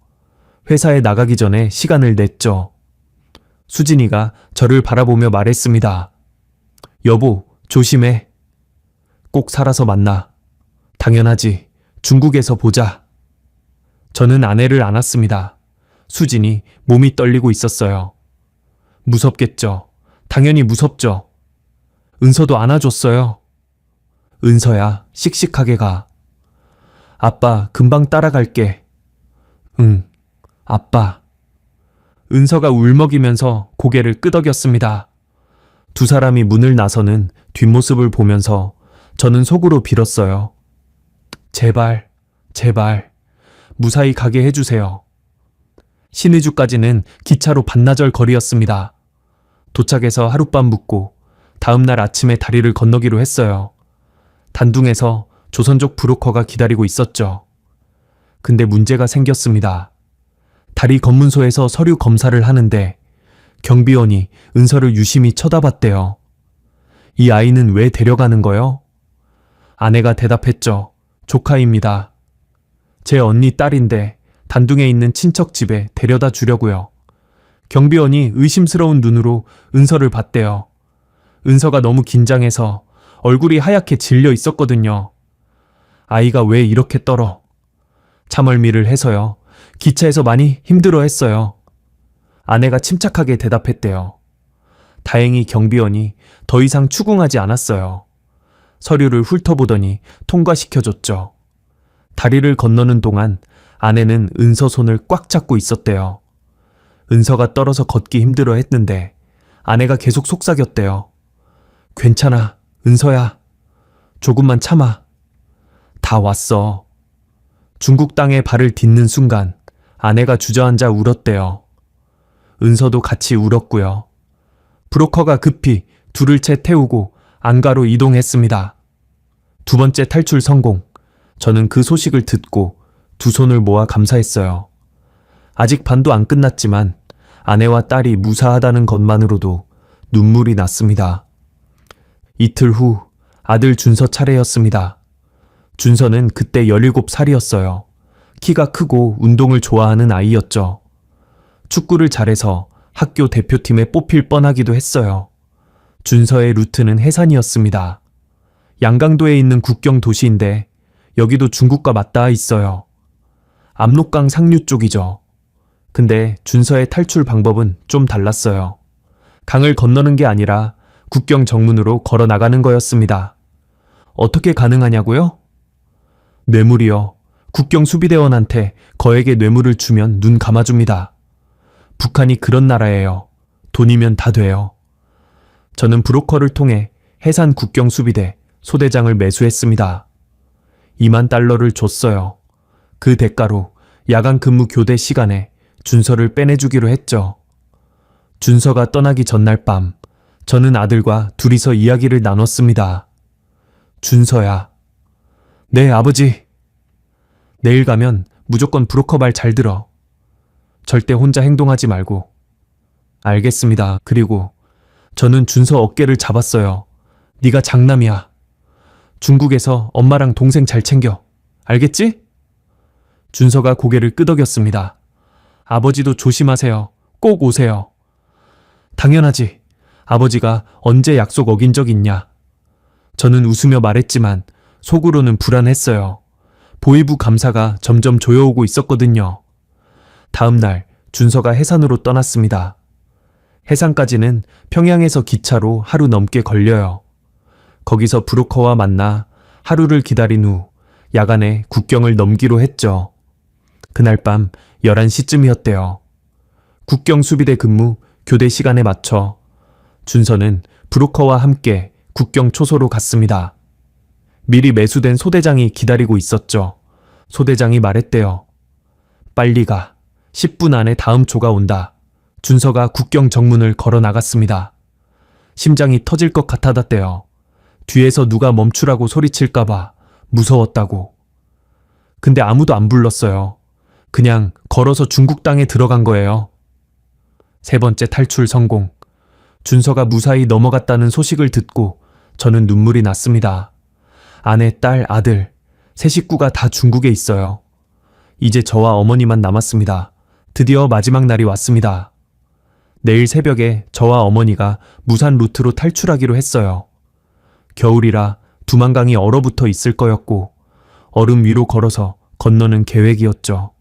회사에 나가기 전에 시간을 냈죠. 수진이가 저를 바라보며 말했습니다. 여보, 조심해. 꼭 살아서 만나. 당연하지. 중국에서 보자. 저는 아내를 안았습니다. 수진이 몸이 떨리고 있었어요. 무섭겠죠. 당연히 무섭죠. 은서도 안아줬어요. 은서야, 씩씩하게 가. 아빠, 금방 따라갈게. 응, 아빠. 은서가 울먹이면서 고개를 끄덕였습니다. 두 사람이 문을 나서는 뒷모습을 보면서 저는 속으로 빌었어요. 제발, 제발, 무사히 가게 해주세요. 신의주까지는 기차로 반나절 거리였습니다. 도착해서 하룻밤 묵고 다음날 아침에 다리를 건너기로 했어요. 단둥에서 조선족 브로커가 기다리고 있었죠. 근데 문제가 생겼습니다. 다리 검문소에서 서류 검사를 하는데 경비원이 은서를 유심히 쳐다봤대요. 이 아이는 왜 데려가는 거요? 아내가 대답했죠. 조카입니다. 제 언니 딸인데 단둥에 있는 친척 집에 데려다 주려고요. 경비원이 의심스러운 눈으로 은서를 봤대요. 은서가 너무 긴장해서 얼굴이 하얗게 질려 있었거든요. 아이가 왜 이렇게 떨어? 참얼미를 해서요. 기차에서 많이 힘들어 했어요. 아내가 침착하게 대답했대요. 다행히 경비원이 더 이상 추궁하지 않았어요. 서류를 훑어보더니 통과시켜줬죠. 다리를 건너는 동안 아내는 은서 손을 꽉 잡고 있었대요. 은서가 떨어서 걷기 힘들어 했는데 아내가 계속 속삭였대요. 괜찮아, 은서야. 조금만 참아. 다 왔어. 중국 땅에 발을 딛는 순간 아내가 주저앉아 울었대요. 은서도 같이 울었고요. 브로커가 급히 둘을 채 태우고 안가로 이동했습니다. 두 번째 탈출 성공. 저는 그 소식을 듣고 두 손을 모아 감사했어요. 아직 반도 안 끝났지만 아내와 딸이 무사하다는 것만으로도 눈물이 났습니다. 이틀 후 아들 준서 차례였습니다. 준서는 그때 17살이었어요. 키가 크고 운동을 좋아하는 아이였죠. 축구를 잘해서 학교 대표팀에 뽑힐 뻔하기도 했어요. 준서의 루트는 해산이었습니다. 양강도에 있는 국경 도시인데 여기도 중국과 맞닿아 있어요. 압록강 상류 쪽이죠. 근데 준서의 탈출 방법은 좀 달랐어요. 강을 건너는 게 아니라 국경 정문으로 걸어 나가는 거였습니다. 어떻게 가능하냐고요? 뇌물이요. 국경 수비대원한테 거액의 뇌물을 주면 눈 감아줍니다. 북한이 그런 나라예요. 돈이면 다 돼요. 저는 브로커를 통해 해산 국경 수비대 소대장을 매수했습니다. 2만 달러를 줬어요. 그 대가로 야간 근무 교대 시간에 준서를 빼내주기로 했죠. 준서가 떠나기 전날 밤, 저는 아들과 둘이서 이야기를 나눴습니다. 준서야. 네, 아버지. 내일 가면 무조건 브로커 말 잘 들어. 절대 혼자 행동하지 말고. 알겠습니다. 그리고 저는 준서 어깨를 잡았어요. 네가 장남이야. 중국에서 엄마랑 동생 잘 챙겨. 알겠지? 준서가 고개를 끄덕였습니다. 아버지도 조심하세요. 꼭 오세요. 당연하지. 아버지가 언제 약속 어긴 적 있냐. 저는 웃으며 말했지만 속으로는 불안했어요. 보위부 감사가 점점 조여오고 있었거든요. 다음 날 준서가 해산으로 떠났습니다. 해산까지는 평양에서 기차로 하루 넘게 걸려요. 거기서 브로커와 만나 하루를 기다린 후 야간에 국경을 넘기로 했죠. 그날 밤 11시쯤이었대요. 국경 수비대 근무 교대 시간에 맞춰 준서는 브로커와 함께 국경 초소로 갔습니다. 미리 매수된 소대장이 기다리고 있었죠. 소대장이 말했대요. 빨리 가. 10분 안에 다음 조가 온다. 준서가 국경 정문을 걸어 나갔습니다. 심장이 터질 것 같아졌대요. 뒤에서 누가 멈추라고 소리칠까봐 무서웠다고. 근데 아무도 안 불렀어요. 그냥 걸어서 중국 땅에 들어간 거예요. 세 번째 탈출 성공. 준서가 무사히 넘어갔다는 소식을 듣고 저는 눈물이 났습니다. 아내, 딸, 아들, 세 식구가 다 중국에 있어요. 이제 저와 어머니만 남았습니다. 드디어 마지막 날이 왔습니다. 내일 새벽에 저와 어머니가 무산 루트로 탈출하기로 했어요. 겨울이라 두만강이 얼어붙어 있을 거였고 얼음 위로 걸어서 건너는 계획이었죠.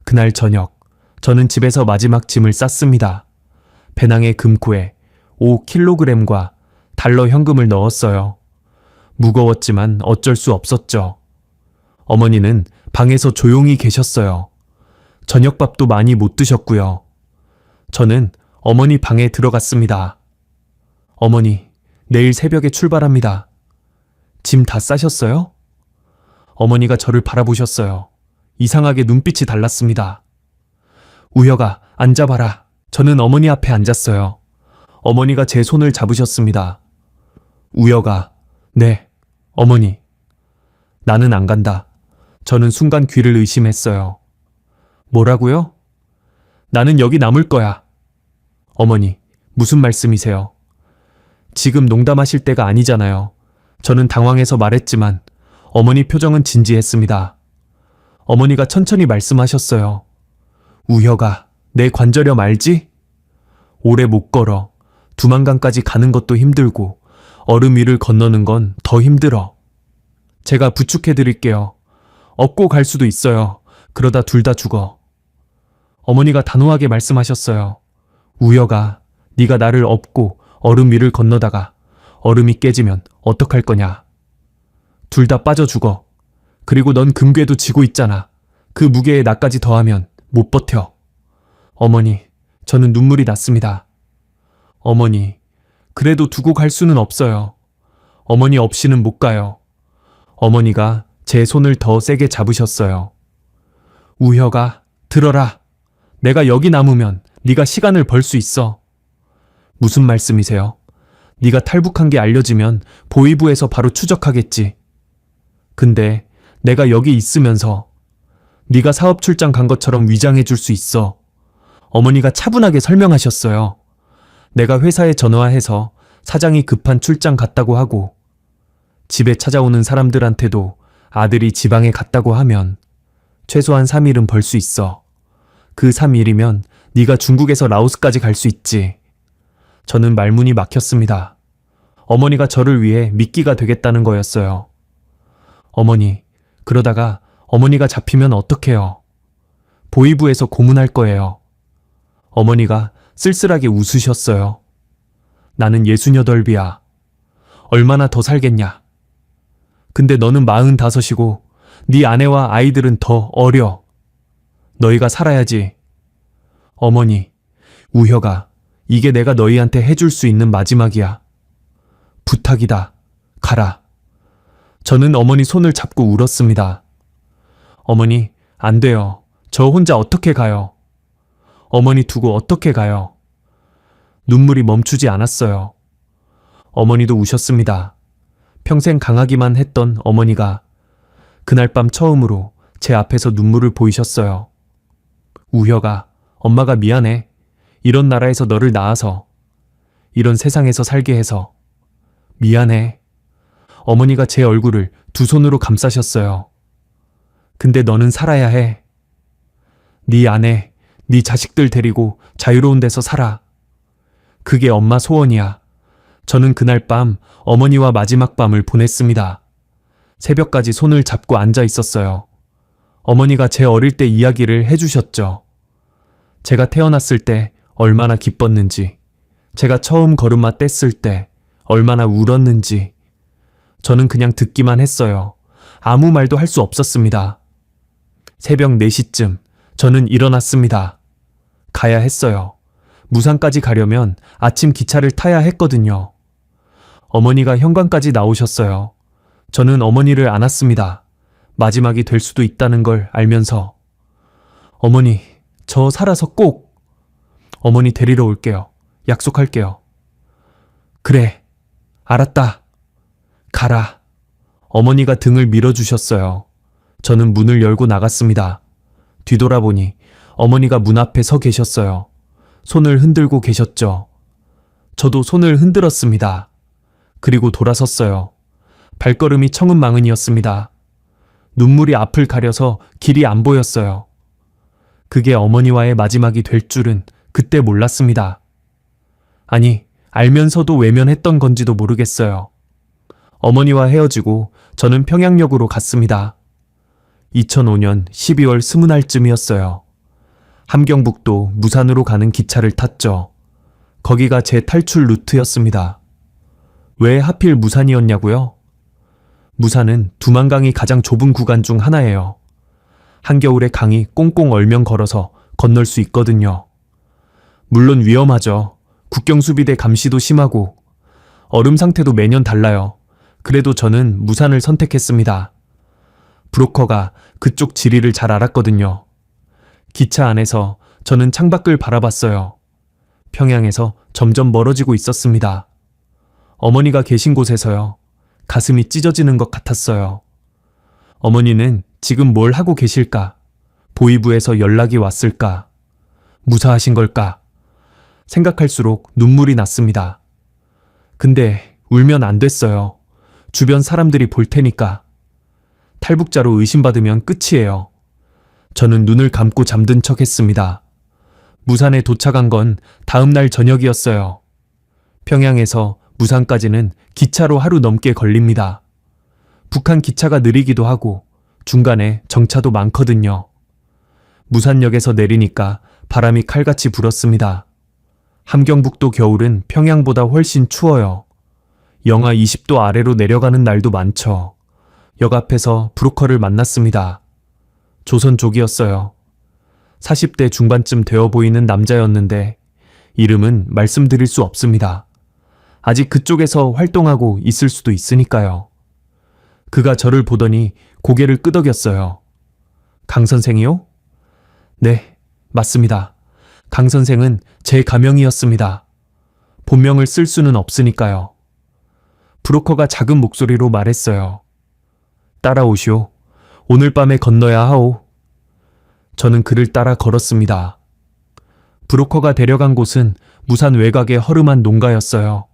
그날 저녁 저는 집에서 마지막 짐을 쌌습니다. 배낭에 금코에 5kg과 달러 현금을 넣었어요. 무거웠지만 어쩔 수 없었죠. 어머니는 방에서 조용히 계셨어요. 저녁밥도 많이 못 드셨고요. 저는 어머니 방에 들어갔습니다. 어머니, 내일 새벽에 출발합니다. 짐 다 싸셨어요? 어머니가 저를 바라보셨어요. 이상하게 눈빛이 달랐습니다. 우혁아, 앉아봐라. 저는 어머니 앞에 앉았어요. 어머니가 제 손을 잡으셨습니다. 우혁아, 네, 어머니. 나는 안 간다. 저는 순간 귀를 의심했어요. 뭐라고요? 나는 여기 남을 거야. 어머니, 무슨 말씀이세요? 지금 농담하실 때가 아니잖아요. 저는 당황해서 말했지만 어머니 표정은 진지했습니다. 어머니가 천천히 말씀하셨어요. 우혁아, 내 관절염 알지? 오래 못 걸어. 두만강까지 가는 것도 힘들고 얼음 위를 건너는 건 더 힘들어. 제가 부축해 드릴게요. 업고 갈 수도 있어요. 그러다 둘 다 죽어. 어머니가 단호하게 말씀하셨어요. 우혁아, 네가 나를 업고 얼음 위를 건너다가 얼음이 깨지면 어떡할 거냐. 둘 다 빠져 죽어. 그리고 넌 금괴도 지고 있잖아. 그 무게에 나까지 더하면 못 버텨. 어머니, 저는 눈물이 났습니다. 어머니, 그래도 두고 갈 수는 없어요. 어머니 없이는 못 가요. 어머니가 제 손을 더 세게 잡으셨어요. 우혁아, 들어라. 내가 여기 남으면 네가 시간을 벌 수 있어. 무슨 말씀이세요? 네가 탈북한 게 알려지면 보위부에서 바로 추적하겠지. 근데 내가 여기 있으면서 네가 사업 출장 간 것처럼 위장해 줄 수 있어. 어머니가 차분하게 설명하셨어요. 내가 회사에 전화해서 사장이 급한 출장 갔다고 하고 집에 찾아오는 사람들한테도 아들이 지방에 갔다고 하면 최소한 3일은 벌 수 있어. 그 3일이면 네가 중국에서 라오스까지 갈 수 있지. 저는 말문이 막혔습니다. 어머니가 저를 위해 미끼가 되겠다는 거였어요. 어머니, 그러다가 어머니가 잡히면 어떡해요? 보위부에서 고문할 거예요. 어머니가 쓸쓸하게 웃으셨어요. 나는 68이야. 얼마나 더 살겠냐? 근데 너는 45이고 네 아내와 아이들은 더 어려. 너희가 살아야지. 어머니, 우혁아, 이게 내가 너희한테 해줄 수 있는 마지막이야. 부탁이다. 가라. 저는 어머니 손을 잡고 울었습니다. 어머니, 안 돼요. 저 혼자 어떻게 가요? 어머니 두고 어떻게 가요? 눈물이 멈추지 않았어요. 어머니도 우셨습니다. 평생 강하기만 했던 어머니가 그날 밤 처음으로 제 앞에서 눈물을 보이셨어요. 우혁아, 엄마가 미안해. 이런 나라에서 너를 낳아서, 이런 세상에서 살게 해서 미안해. 어머니가 제 얼굴을 두 손으로 감싸셨어요. 근데 너는 살아야 해. 네 아내, 네 자식들 데리고 자유로운 데서 살아. 그게 엄마 소원이야. 저는 그날 밤 어머니와 마지막 밤을 보냈습니다. 새벽까지 손을 잡고 앉아 있었어요. 어머니가 제 어릴 때 이야기를 해주셨죠. 제가 태어났을 때 얼마나 기뻤는지, 제가 처음 걸음마 뗐을 때 얼마나 울었는지, 저는 그냥 듣기만 했어요. 아무 말도 할 수 없었습니다. 새벽 4시쯤 저는 일어났습니다. 가야 했어요. 무산까지 가려면 아침 기차를 타야 했거든요. 어머니가 현관까지 나오셨어요. 저는 어머니를 안았습니다. 마지막이 될 수도 있다는 걸 알면서. 어머니, 저 살아서 꼭 어머니 데리러 올게요. 약속할게요. 그래, 알았다. 가라. 어머니가 등을 밀어주셨어요. 저는 문을 열고 나갔습니다. 뒤돌아보니 어머니가 문 앞에 서 계셨어요. 손을 흔들고 계셨죠. 저도 손을 흔들었습니다. 그리고 돌아섰어요. 발걸음이 천근만근이었습니다. 눈물이 앞을 가려서 길이 안 보였어요. 그게 어머니와의 마지막이 될 줄은 그때 몰랐습니다. 아니, 알면서도 외면했던 건지도 모르겠어요. 어머니와 헤어지고 저는 평양역으로 갔습니다. 2005년 12월 20날쯤이었어요. 함경북도 무산으로 가는 기차를 탔죠. 거기가 제 탈출 루트였습니다. 왜 하필 무산이었냐고요? 무산은 두만강이 가장 좁은 구간 중 하나예요. 한겨울에 강이 꽁꽁 얼면 걸어서 건널 수 있거든요. 물론 위험하죠. 국경수비대 감시도 심하고 얼음 상태도 매년 달라요. 그래도 저는 무산을 선택했습니다. 브로커가 그쪽 지리를 잘 알았거든요. 기차 안에서 저는 창밖을 바라봤어요. 평양에서 점점 멀어지고 있었습니다. 어머니가 계신 곳에서요. 가슴이 찢어지는 것 같았어요. 어머니는 지금 뭘 하고 계실까? 보위부에서 연락이 왔을까? 무사하신 걸까? 생각할수록 눈물이 났습니다. 근데 울면 안 됐어요. 주변 사람들이 볼 테니까. 탈북자로 의심받으면 끝이에요. 저는 눈을 감고 잠든 척 했습니다. 무산에 도착한 건 다음 날 저녁이었어요. 평양에서 무산까지는 기차로 하루 넘게 걸립니다. 북한 기차가 느리기도 하고 중간에 정차도 많거든요. 무산역에서 내리니까 바람이 칼같이 불었습니다. 함경북도 겨울은 평양보다 훨씬 추워요. 영하 20도 아래로 내려가는 날도 많죠. 역 앞에서 브로커를 만났습니다. 조선족이었어요. 40대 중반쯤 되어 보이는 남자였는데 이름은 말씀드릴 수 없습니다. 아직 그쪽에서 활동하고 있을 수도 있으니까요. 그가 저를 보더니 고개를 끄덕였어요. 강 선생이요? 네, 맞습니다. 강 선생은 제 가명이었습니다. 본명을 쓸 수는 없으니까요. 브로커가 작은 목소리로 말했어요. 따라오시오. 오늘 밤에 건너야 하오. 저는 그를 따라 걸었습니다. 브로커가 데려간 곳은 무산 외곽의 허름한 농가였어요.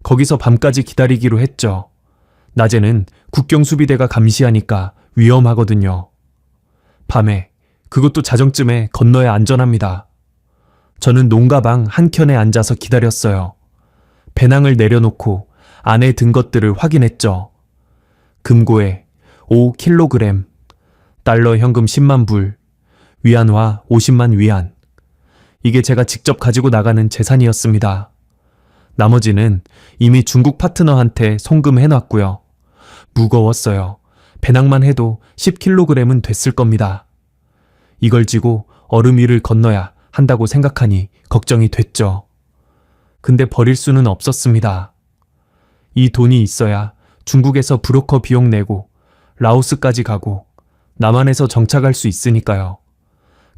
거기서 밤까지 기다리기로 했죠. 낮에는 국경수비대가 감시하니까 위험하거든요. 밤에, 그것도 자정쯤에 건너야 안전합니다. 저는 농가방 한켠에 앉아서 기다렸어요. 배낭을 내려놓고 안에 든 것들을 확인했죠. 금고에 5kg, 달러 현금 10만 불, 위안화 50만 위안. 이게 제가 직접 가지고 나가는 재산이었습니다. 나머지는 이미 중국 파트너한테 송금해놨고요. 무거웠어요. 배낭만 해도 10kg은 됐을 겁니다. 이걸 지고 얼음 위를 건너야 한다고 생각하니 걱정이 됐죠. 근데 버릴 수는 없었습니다. 이 돈이 있어야 중국에서 브로커 비용 내고 라오스까지 가고 남한에서 정착할 수 있으니까요.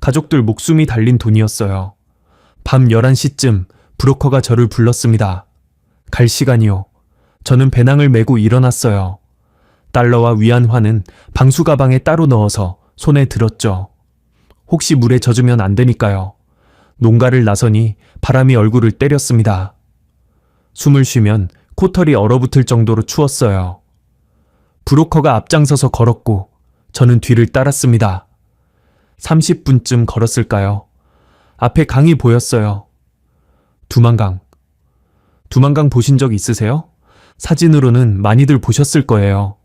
가족들 목숨이 달린 돈이었어요. 밤 11시쯤 브로커가 저를 불렀습니다. 갈 시간이요. 저는 배낭을 메고 일어났어요. 달러와 위안화는 방수 가방에 따로 넣어서 손에 들었죠. 혹시 물에 젖으면 안 되니까요. 농가를 나서니 바람이 얼굴을 때렸습니다. 숨을 쉬면 코털이 얼어붙을 정도로 추웠어요. 브로커가 앞장서서 걸었고 저는 뒤를 따랐습니다. 30분쯤 걸었을까요? 앞에 강이 보였어요. 두만강. 두만강 보신 적 있으세요? 사진으로는 많이들 보셨을 거예요.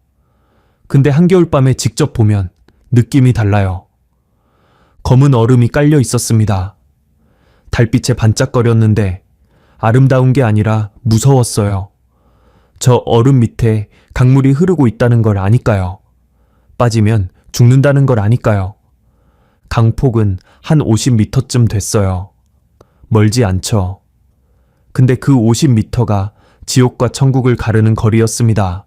근데 한겨울밤에 직접 보면 느낌이 달라요. 검은 얼음이 깔려 있었습니다. 달빛에 반짝거렸는데 아름다운 게 아니라 무서웠어요. 저 얼음 밑에 강물이 흐르고 있다는 걸 아니까요. 빠지면 죽는다는 걸 아니까요. 강폭은 한 50m쯤 됐어요. 멀지 않죠. 근데 그 50m가 지옥과 천국을 가르는 거리였습니다.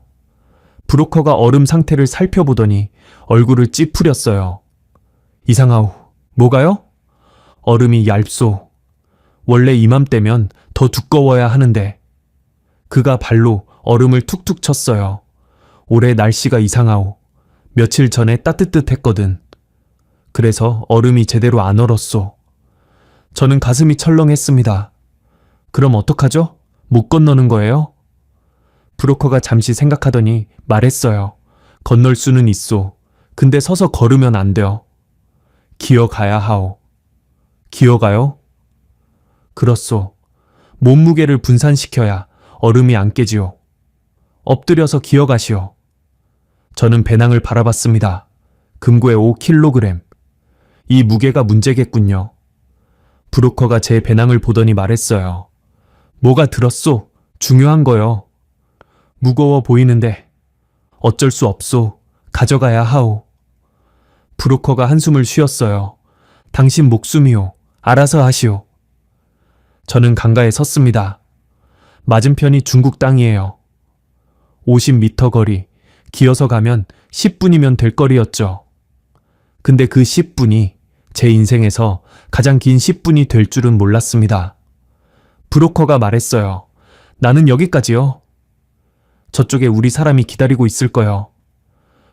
브로커가 얼음 상태를 살펴보더니 얼굴을 찌푸렸어요. 이상하오. 뭐가요? 얼음이 얇소. 원래 이맘때면 더 두꺼워야 하는데. 그가 발로 얼음을 툭툭 쳤어요. 올해 날씨가 이상하오. 며칠 전에 따뜻했거든. 그래서 얼음이 제대로 안 얼었소. 저는 가슴이 철렁했습니다. 그럼 어떡하죠? 못 건너는 거예요? 브로커가 잠시 생각하더니 말했어요. 건널 수는 있소. 근데 서서 걸으면 안 돼요. 기어가야 하오. 기어가요? 그렇소. 몸무게를 분산시켜야 얼음이 안 깨지요. 엎드려서 기어가시오. 저는 배낭을 바라봤습니다. 금고에 5kg. 이 무게가 문제겠군요. 브로커가 제 배낭을 보더니 말했어요. 뭐가 들었소? 중요한 거요. 무거워 보이는데 어쩔 수 없소. 가져가야 하오. 브로커가 한숨을 쉬었어요. 당신 목숨이요. 알아서 하시오. 저는 강가에 섰습니다. 맞은편이 중국 땅이에요. 50m 거리, 기어서 가면 10분이면 될 거리였죠. 근데 그 10분이 제 인생에서 가장 긴 10분이 될 줄은 몰랐습니다. 브로커가 말했어요. 나는 여기까지요. 저쪽에 우리 사람이 기다리고 있을 거요.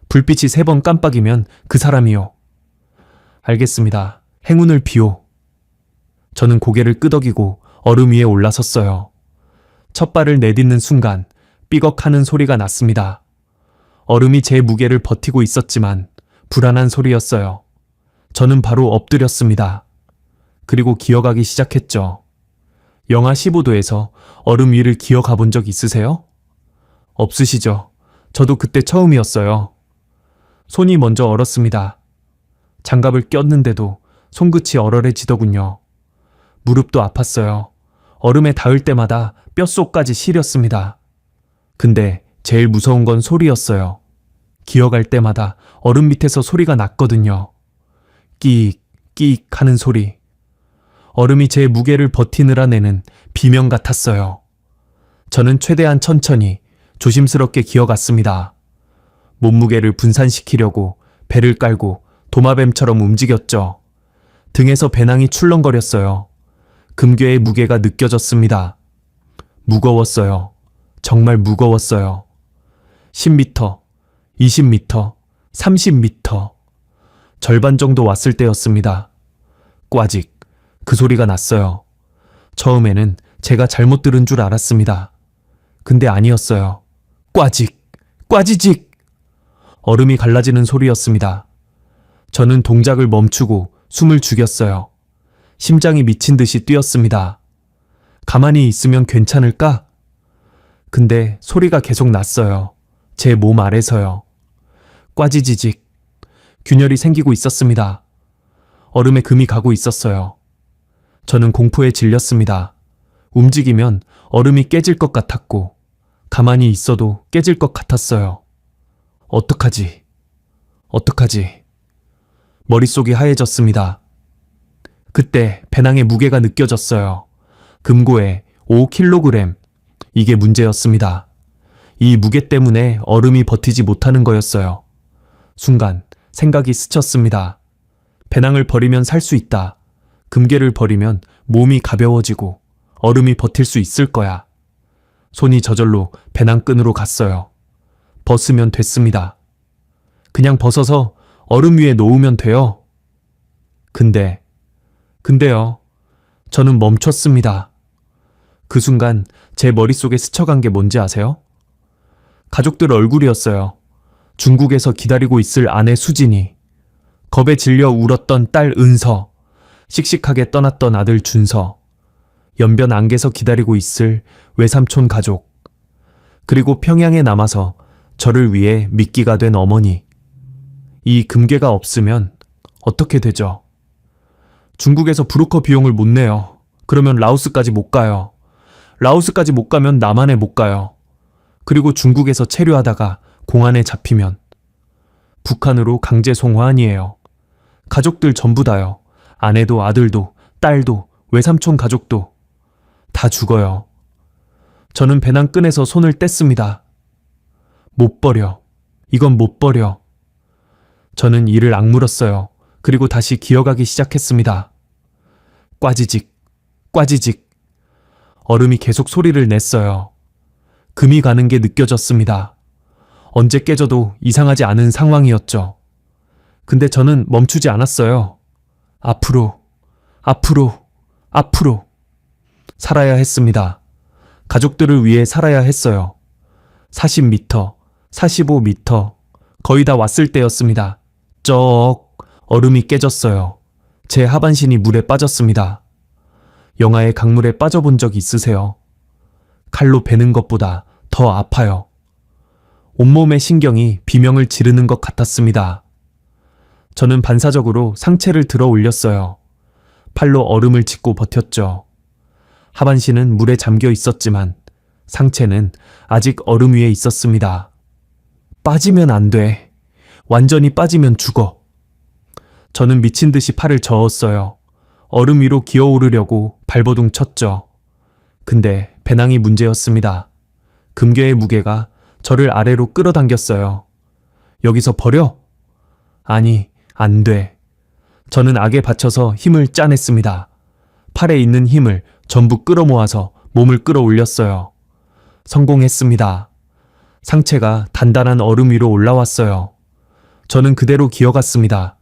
불빛이 3번 깜빡이면 그 사람이요. 알겠습니다. 행운을 비오. 저는 고개를 끄덕이고 얼음 위에 올라섰어요. 첫 발을 내딛는 순간 삐걱하는 소리가 났습니다. 얼음이 제 무게를 버티고 있었지만 불안한 소리였어요. 저는 바로 엎드렸습니다. 그리고 기어가기 시작했죠. 영하 15도에서 얼음 위를 기어가 본 적 있으세요? 없으시죠? 저도 그때 처음이었어요. 손이 먼저 얼었습니다. 장갑을 꼈는데도 손끝이 얼얼해지더군요. 무릎도 아팠어요. 얼음에 닿을 때마다 뼛속까지 시렸습니다. 근데 제일 무서운 건 소리였어요. 기어갈 때마다 얼음 밑에서 소리가 났거든요. 끽, 끼익 하는 소리. 얼음이 제 무게를 버티느라 내는 비명 같았어요. 저는 최대한 천천히 조심스럽게 기어갔습니다. 몸무게를 분산시키려고 배를 깔고 도마뱀처럼 움직였죠. 등에서 배낭이 출렁거렸어요. 금괴의 무게가 느껴졌습니다. 무거웠어요. 정말 무거웠어요. 10m, 20m, 30m. 절반 정도 왔을 때였습니다. 꽈직, 그 소리가 났어요. 처음에는 제가 잘못 들은 줄 알았습니다. 근데 아니었어요. 꽈직, 꽈지직! 얼음이 갈라지는 소리였습니다. 저는 동작을 멈추고 숨을 죽였어요. 심장이 미친 듯이 뛰었습니다. 가만히 있으면 괜찮을까? 근데 소리가 계속 났어요. 제 몸 아래서요. 꽈지지직. 균열이 생기고 있었습니다. 얼음에 금이 가고 있었어요. 저는 공포에 질렸습니다. 움직이면 얼음이 깨질 것 같았고, 가만히 있어도 깨질 것 같았어요. 어떡하지? 어떡하지? 머릿속이 하얘졌습니다. 그때 배낭의 무게가 느껴졌어요. 금고에 5kg. 이게 문제였습니다. 이 무게 때문에 얼음이 버티지 못하는 거였어요. 순간 생각이 스쳤습니다. 배낭을 버리면 살 수 있다. 금괴를 버리면 몸이 가벼워지고 얼음이 버틸 수 있을 거야. 손이 저절로 배낭끈으로 갔어요. 벗으면 됐습니다. 그냥 벗어서 얼음 위에 놓으면 돼요. 근데요. 저는 멈췄습니다. 그 순간 제 머릿속에 스쳐간 게 뭔지 아세요? 가족들 얼굴이었어요. 중국에서 기다리고 있을 아내 수진이, 겁에 질려 울었던 딸 은서, 씩씩하게 떠났던 아들 준서, 연변 안개서 기다리고 있을 외삼촌 가족, 그리고 평양에 남아서 저를 위해 미끼가 된 어머니. 이 금괴가 없으면 어떻게 되죠? 중국에서 브로커 비용을 못 내요. 그러면 라오스까지 못 가요. 라오스까지 못 가면 남한에 못 가요. 그리고 중국에서 체류하다가 공안에 잡히면 북한으로 강제 송환이에요. 가족들 전부 다요. 아내도 아들도 딸도 외삼촌 가족도 다 죽어요. 저는 배낭끈에서 손을 뗐습니다. 못 버려. 이건 못 버려. 저는 이를 악물었어요. 그리고 다시 기어가기 시작했습니다. 꽈지직, 꽈지직. 얼음이 계속 소리를 냈어요. 금이 가는 게 느껴졌습니다. 언제 깨져도 이상하지 않은 상황이었죠. 근데 저는 멈추지 않았어요. 앞으로, 앞으로, 앞으로. 살아야 했습니다. 가족들을 위해 살아야 했어요. 40m, 45m. 거의 다 왔을 때였습니다. 쩍. 얼음이 깨졌어요. 제 하반신이 물에 빠졌습니다. 영화의 강물에 빠져본 적 있으세요? 칼로 베는 것보다 더 아파요. 온몸의 신경이 비명을 지르는 것 같았습니다. 저는 반사적으로 상체를 들어 올렸어요. 팔로 얼음을 짚고 버텼죠. 하반신은 물에 잠겨 있었지만 상체는 아직 얼음 위에 있었습니다. 빠지면 안 돼. 완전히 빠지면 죽어. 저는 미친 듯이 팔을 저었어요. 얼음 위로 기어오르려고 발버둥 쳤죠. 근데 배낭이 문제였습니다. 금괴의 무게가 저를 아래로 끌어당겼어요. 여기서 버려? 아니, 안 돼. 저는 악에 받쳐서 힘을 짜냈습니다. 팔에 있는 힘을 전부 끌어모아서 몸을 끌어올렸어요. 성공했습니다. 상체가 단단한 얼음 위로 올라왔어요. 저는 그대로 기어갔습니다.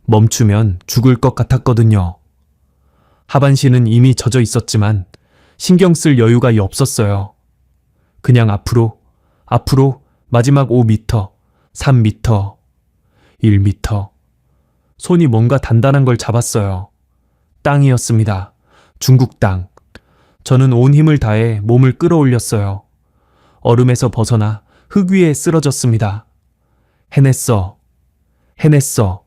멈추면 죽을 것 같았거든요. 하반신은 이미 젖어 있었지만 신경 쓸 여유가 없었어요. 그냥 앞으로, 앞으로 마지막 5m, 3m, 1m. 손이 뭔가 단단한 걸 잡았어요. 땅이었습니다. 중국 땅. 저는 온 힘을 다해 몸을 끌어올렸어요. 얼음에서 벗어나 흙 위에 쓰러졌습니다. 해냈어. 해냈어.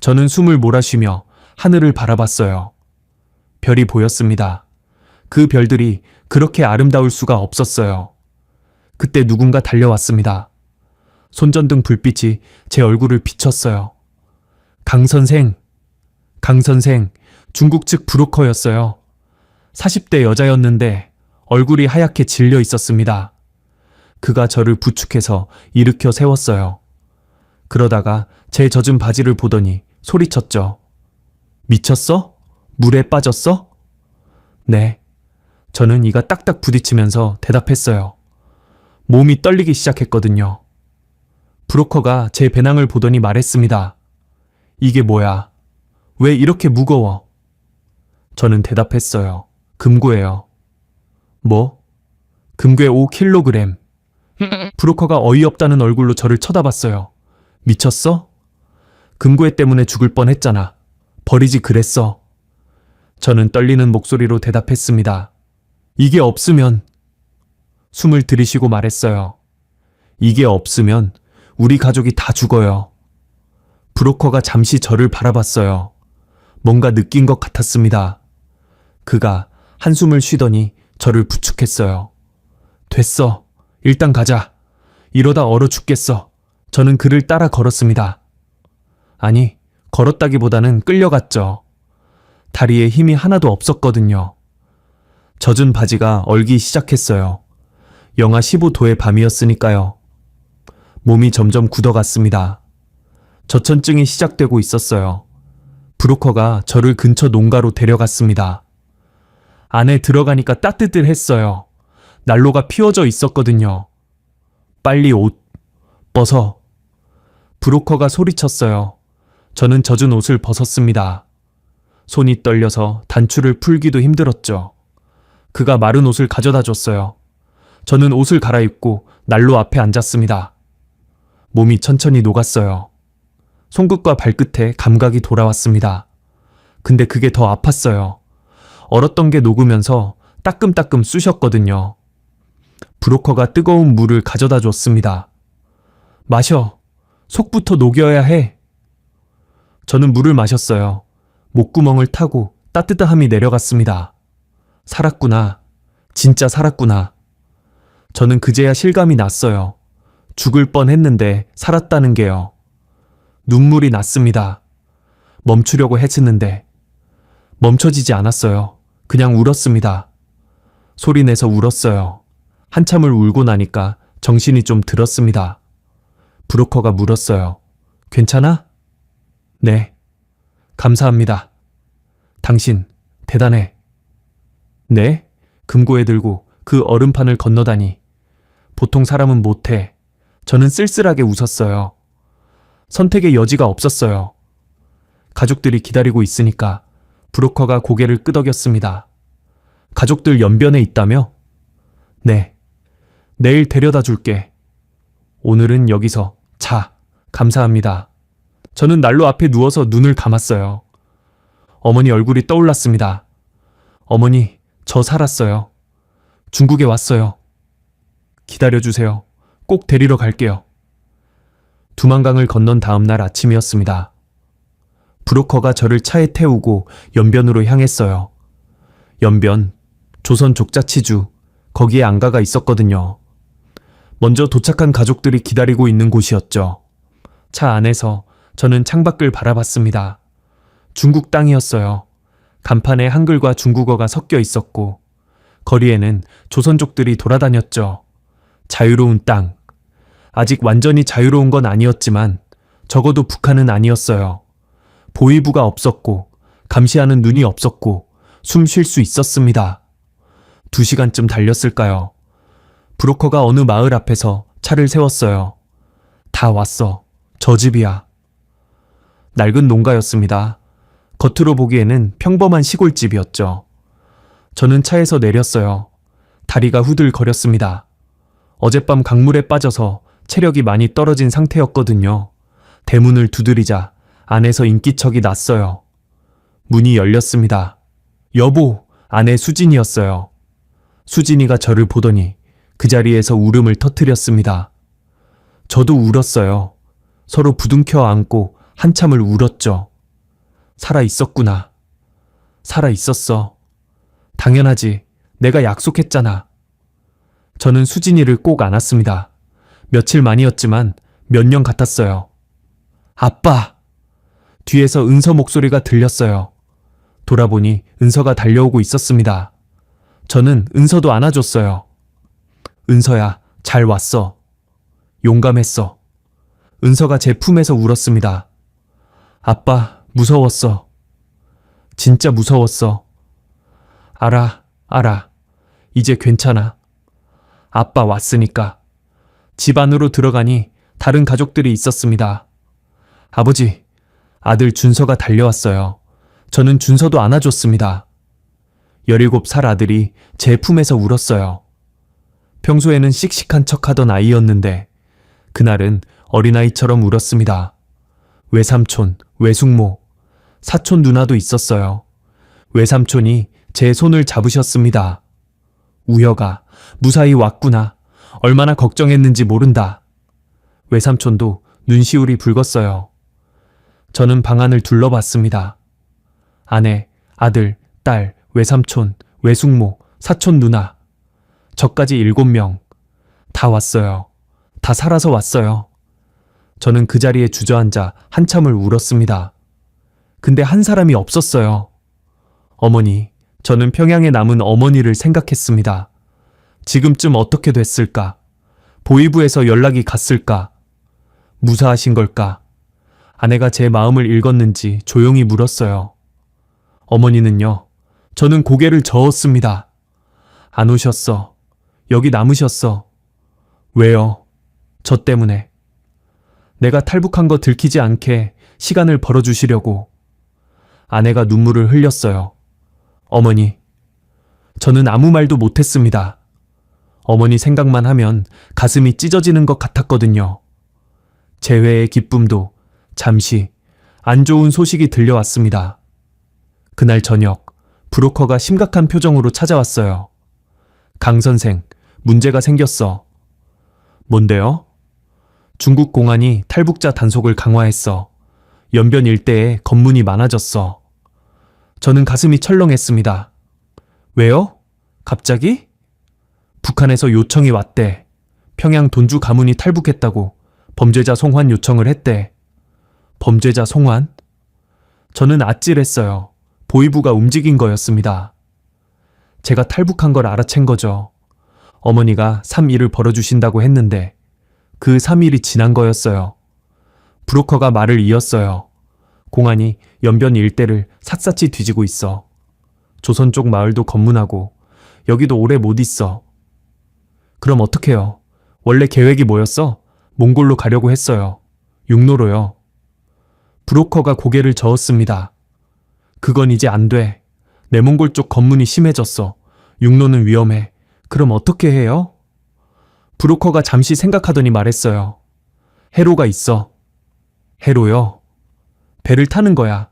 저는 숨을 몰아쉬며 하늘을 바라봤어요. 별이 보였습니다. 그 별들이 그렇게 아름다울 수가 없었어요. 그때 누군가 달려왔습니다. 손전등 불빛이 제 얼굴을 비쳤어요. 강 선생. 강 선생, 중국 측 브로커였어요. 40대 여자였는데 얼굴이 하얗게 질려 있었습니다. 그가 저를 부축해서 일으켜 세웠어요. 그러다가 제 젖은 바지를 보더니 소리쳤죠. 미쳤어? 물에 빠졌어? 네. 저는 이가 딱딱 부딪히면서 대답했어요. 몸이 떨리기 시작했거든요. 브로커가 제 배낭을 보더니 말했습니다. 이게 뭐야? 왜 이렇게 무거워? 저는 대답했어요. 금고예요. 뭐? 금괴 5kg. 브로커가 어이없다는 얼굴로 저를 쳐다봤어요. 미쳤어? 금괴 때문에 죽을 뻔했잖아. 버리지 그랬어. 저는 떨리는 목소리로 대답했습니다. 이게 없으면... 숨을 들이쉬고 말했어요. 이게 없으면 우리 가족이 다 죽어요. 브로커가 잠시 저를 바라봤어요. 뭔가 느낀 것 같았습니다. 그가 한숨을 쉬더니 저를 부축했어요. 됐어. 일단 가자. 이러다 얼어 죽겠어. 저는 그를 따라 걸었습니다. 아니, 걸었다기보다는 끌려갔죠. 다리에 힘이 하나도 없었거든요. 젖은 바지가 얼기 시작했어요. 영하 15도의 밤이었으니까요. 몸이 점점 굳어갔습니다. 저천증이 시작되고 있었어요. 브로커가 저를 근처 농가로 데려갔습니다. 안에 들어가니까 따뜻했어요. 난로가 피워져 있었거든요. 빨리 옷 벗어. 브로커가 소리쳤어요. 저는 젖은 옷을 벗었습니다. 손이 떨려서 단추를 풀기도 힘들었죠. 그가 마른 옷을 가져다 줬어요. 저는 옷을 갈아입고 난로 앞에 앉았습니다. 몸이 천천히 녹았어요. 손끝과 발끝에 감각이 돌아왔습니다. 근데 그게 더 아팠어요. 얼었던 게 녹으면서 따끔따끔 쑤셨거든요. 브로커가 뜨거운 물을 가져다 줬습니다. 마셔. 속부터 녹여야 해. 저는 물을 마셨어요. 목구멍을 타고 따뜻함이 내려갔습니다. 살았구나. 진짜 살았구나. 저는 그제야 실감이 났어요. 죽을 뻔했는데 살았다는 게요. 눈물이 났습니다. 멈추려고 했었는데 멈춰지지 않았어요. 그냥 울었습니다. 소리내서 울었어요. 한참을 울고 나니까 정신이 좀 들었습니다. 브로커가 물었어요. 괜찮아? 네. 감사합니다. 당신 대단해. 네? 금고에 들고 그 얼음판을 건너다니. 보통 사람은 못해. 저는 쓸쓸하게 웃었어요. 선택의 여지가 없었어요. 가족들이 기다리고 있으니까. 브로커가 고개를 끄덕였습니다. 가족들 연변에 있다며? 네. 내일 데려다 줄게. 오늘은 여기서 자. 감사합니다. 저는 난로 앞에 누워서 눈을 감았어요. 어머니 얼굴이 떠올랐습니다. 어머니, 저 살았어요. 중국에 왔어요. 기다려주세요. 꼭 데리러 갈게요. 두만강을 건넌 다음 날 아침이었습니다. 브로커가 저를 차에 태우고 연변으로 향했어요. 연변, 조선 족자치주, 거기에 안가가 있었거든요. 먼저 도착한 가족들이 기다리고 있는 곳이었죠. 차 안에서 저는 창밖을 바라봤습니다. 중국 땅이었어요. 간판에 한글과 중국어가 섞여 있었고 거리에는 조선족들이 돌아다녔죠. 자유로운 땅. 아직 완전히 자유로운 건 아니었지만 적어도 북한은 아니었어요. 보위부가 없었고 감시하는 눈이 없었고 숨 쉴 수 있었습니다. 2시간쯤 달렸을까요? 브로커가 어느 마을 앞에서 차를 세웠어요. 다 왔어. 저 집이야. 낡은 농가였습니다. 겉으로 보기에는 평범한 시골집이었죠. 저는 차에서 내렸어요. 다리가 후들거렸습니다. 어젯밤 강물에 빠져서 체력이 많이 떨어진 상태였거든요. 대문을 두드리자 안에서 인기척이 났어요. 문이 열렸습니다. 여보, 아내 수진이었어요. 수진이가 저를 보더니 그 자리에서 울음을 터뜨렸습니다. 저도 울었어요. 서로 부둥켜 안고 한참을 울었죠. 살아 있었구나. 살아 있었어. 당연하지. 내가 약속했잖아. 저는 수진이를 꼭 안았습니다. 며칠 만이었지만 몇 년 같았어요. 아빠! 뒤에서 은서 목소리가 들렸어요. 돌아보니 은서가 달려오고 있었습니다. 저는 은서도 안아줬어요. 은서야, 잘 왔어. 용감했어. 은서가 제 품에서 울었습니다. 아빠, 무서웠어. 진짜 무서웠어. 알아. 이제 괜찮아. 아빠 왔으니까. 집 안으로 들어가니 다른 가족들이 있었습니다. 아버지, 아들 준서가 달려왔어요. 저는 준서도 안아줬습니다. 17살 아들이 제 품에서 울었어요. 평소에는 씩씩한 척하던 아이였는데 그날은 어린아이처럼 울었습니다. 외삼촌, 외숙모, 사촌 누나도 있었어요. 외삼촌이 제 손을 잡으셨습니다. 우혁아, 무사히 왔구나. 얼마나 걱정했는지 모른다. 외삼촌도 눈시울이 붉었어요. 저는 방 안을 둘러봤습니다. 아내, 아들, 딸, 외삼촌, 외숙모, 사촌 누나. 저까지 7명. 다 왔어요. 다 살아서 왔어요. 저는 그 자리에 주저앉아 한참을 울었습니다. 근데 한 사람이 없었어요. 어머니, 저는 평양에 남은 어머니를 생각했습니다. 지금쯤 어떻게 됐을까? 보이부에서 연락이 갔을까? 무사하신 걸까? 아내가 제 마음을 읽었는지 조용히 물었어요. 어머니는요? 저는 고개를 저었습니다. 안 오셨어. 여기 남으셨어. 왜요? 저 때문에. 내가 탈북한 거 들키지 않게 시간을 벌어주시려고. 아내가 눈물을 흘렸어요. 어머니, 저는 아무 말도 못했습니다. 어머니 생각만 하면 가슴이 찢어지는 것 같았거든요. 재회의 기쁨도 잠시 안 좋은 소식이 들려왔습니다. 그날 저녁 브로커가 심각한 표정으로 찾아왔어요. 강 선생, 문제가 생겼어. 뭔데요? 중국 공안이 탈북자 단속을 강화했어. 연변 일대에 검문이 많아졌어. 저는 가슴이 철렁했습니다. 왜요? 갑자기? 북한에서 요청이 왔대. 평양 돈주 가문이 탈북했다고 범죄자 송환 요청을 했대. 범죄자 송환? 저는 아찔했어요. 보위부가 움직인 거였습니다. 제가 탈북한 걸 알아챈 거죠. 어머니가 3일을 벌어주신다고 했는데 그 3일이 지난 거였어요. 브로커가 말을 이었어요. 공안이 연변 일대를 샅샅이 뒤지고 있어. 조선 쪽 마을도 검문하고 여기도 오래 못 있어. 그럼 어떡해요? 원래 계획이 뭐였어? 몽골로 가려고 했어요. 육로로요. 브로커가 고개를 저었습니다. 그건 이제 안 돼. 내몽골 쪽 검문이 심해졌어. 육로는 위험해. 그럼 어떻게 해요? 브로커가 잠시 생각하더니 말했어요. 해로가 있어. 해로요? 배를 타는 거야.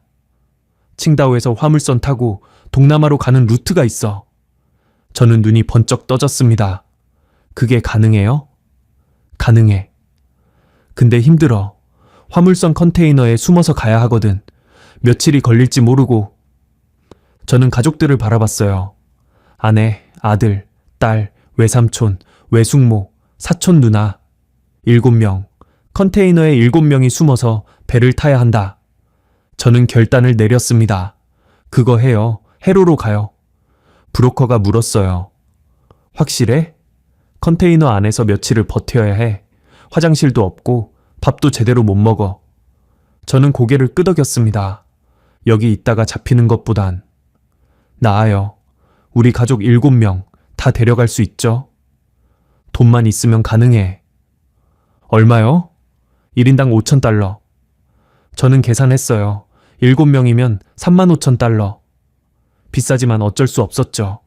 칭다오에서 화물선 타고 동남아로 가는 루트가 있어. 저는 눈이 번쩍 떠졌습니다. 그게 가능해요? 가능해. 근데 힘들어. 화물선 컨테이너에 숨어서 가야 하거든. 며칠이 걸릴지 모르고. 저는 가족들을 바라봤어요. 아내, 아들, 딸, 외삼촌, 외숙모, 사촌 누나. 7명. 컨테이너에 7명이 숨어서 배를 타야 한다. 저는 결단을 내렸습니다. 그거 해요. 해로로 가요. 브로커가 물었어요. 확실해? 컨테이너 안에서 며칠을 버텨야 해. 화장실도 없고 밥도 제대로 못 먹어. 저는 고개를 끄덕였습니다. 여기 있다가 잡히는 것보단. 나아요. 우리 가족 7명 다 데려갈 수 있죠? 돈만 있으면 가능해. 얼마요? 1인당 5,000달러. 저는 계산했어요. 7명이면 35,000달러. 비싸지만 어쩔 수 없었죠.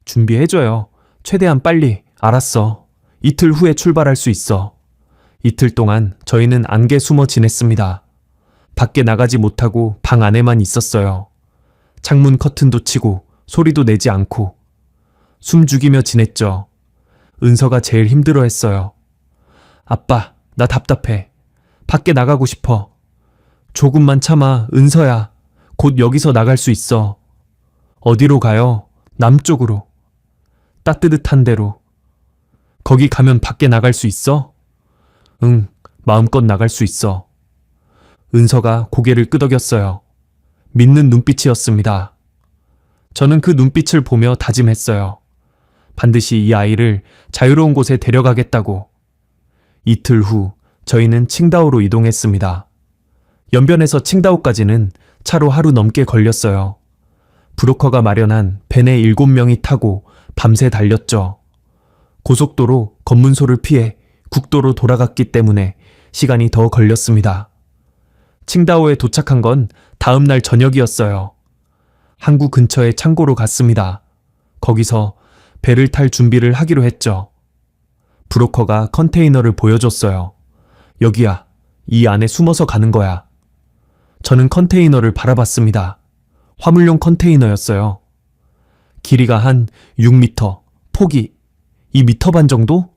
준비해줘요. 최대한 빨리. 알았어. 이틀 후에 출발할 수 있어. 이틀 동안 저희는 안개 숨어 지냈습니다. 밖에 나가지 못하고 방 안에만 있었어요. 창문 커튼도 치고 소리도 내지 않고. 숨 죽이며 지냈죠. 은서가 제일 힘들어했어요. 아빠, 나 답답해. 밖에 나가고 싶어. 조금만 참아, 은서야. 곧 여기서 나갈 수 있어. 어디로 가요? 남쪽으로. 따뜻한 데로. 거기 가면 밖에 나갈 수 있어? 응, 마음껏 나갈 수 있어. 은서가 고개를 끄덕였어요. 믿는 눈빛이었습니다. 저는 그 눈빛을 보며 다짐했어요. 반드시 이 아이를 자유로운 곳에 데려가겠다고. 이틀 후 저희는 칭다오로 이동했습니다. 연변에서 칭다오까지는 차로 하루 넘게 걸렸어요. 브로커가 마련한 벤에 7명이 타고 밤새 달렸죠. 고속도로 검문소를 피해 국도로 돌아갔기 때문에 시간이 더 걸렸습니다. 칭다오에 도착한 건 다음 날 저녁이었어요. 항구 근처의 창고로 갔습니다. 거기서 배를 탈 준비를 하기로 했죠. 브로커가 컨테이너를 보여줬어요. 여기야, 이 안에 숨어서 가는 거야. 저는 컨테이너를 바라봤습니다. 화물용 컨테이너였어요. 길이가 한 6m, 폭이 2m 반 정도?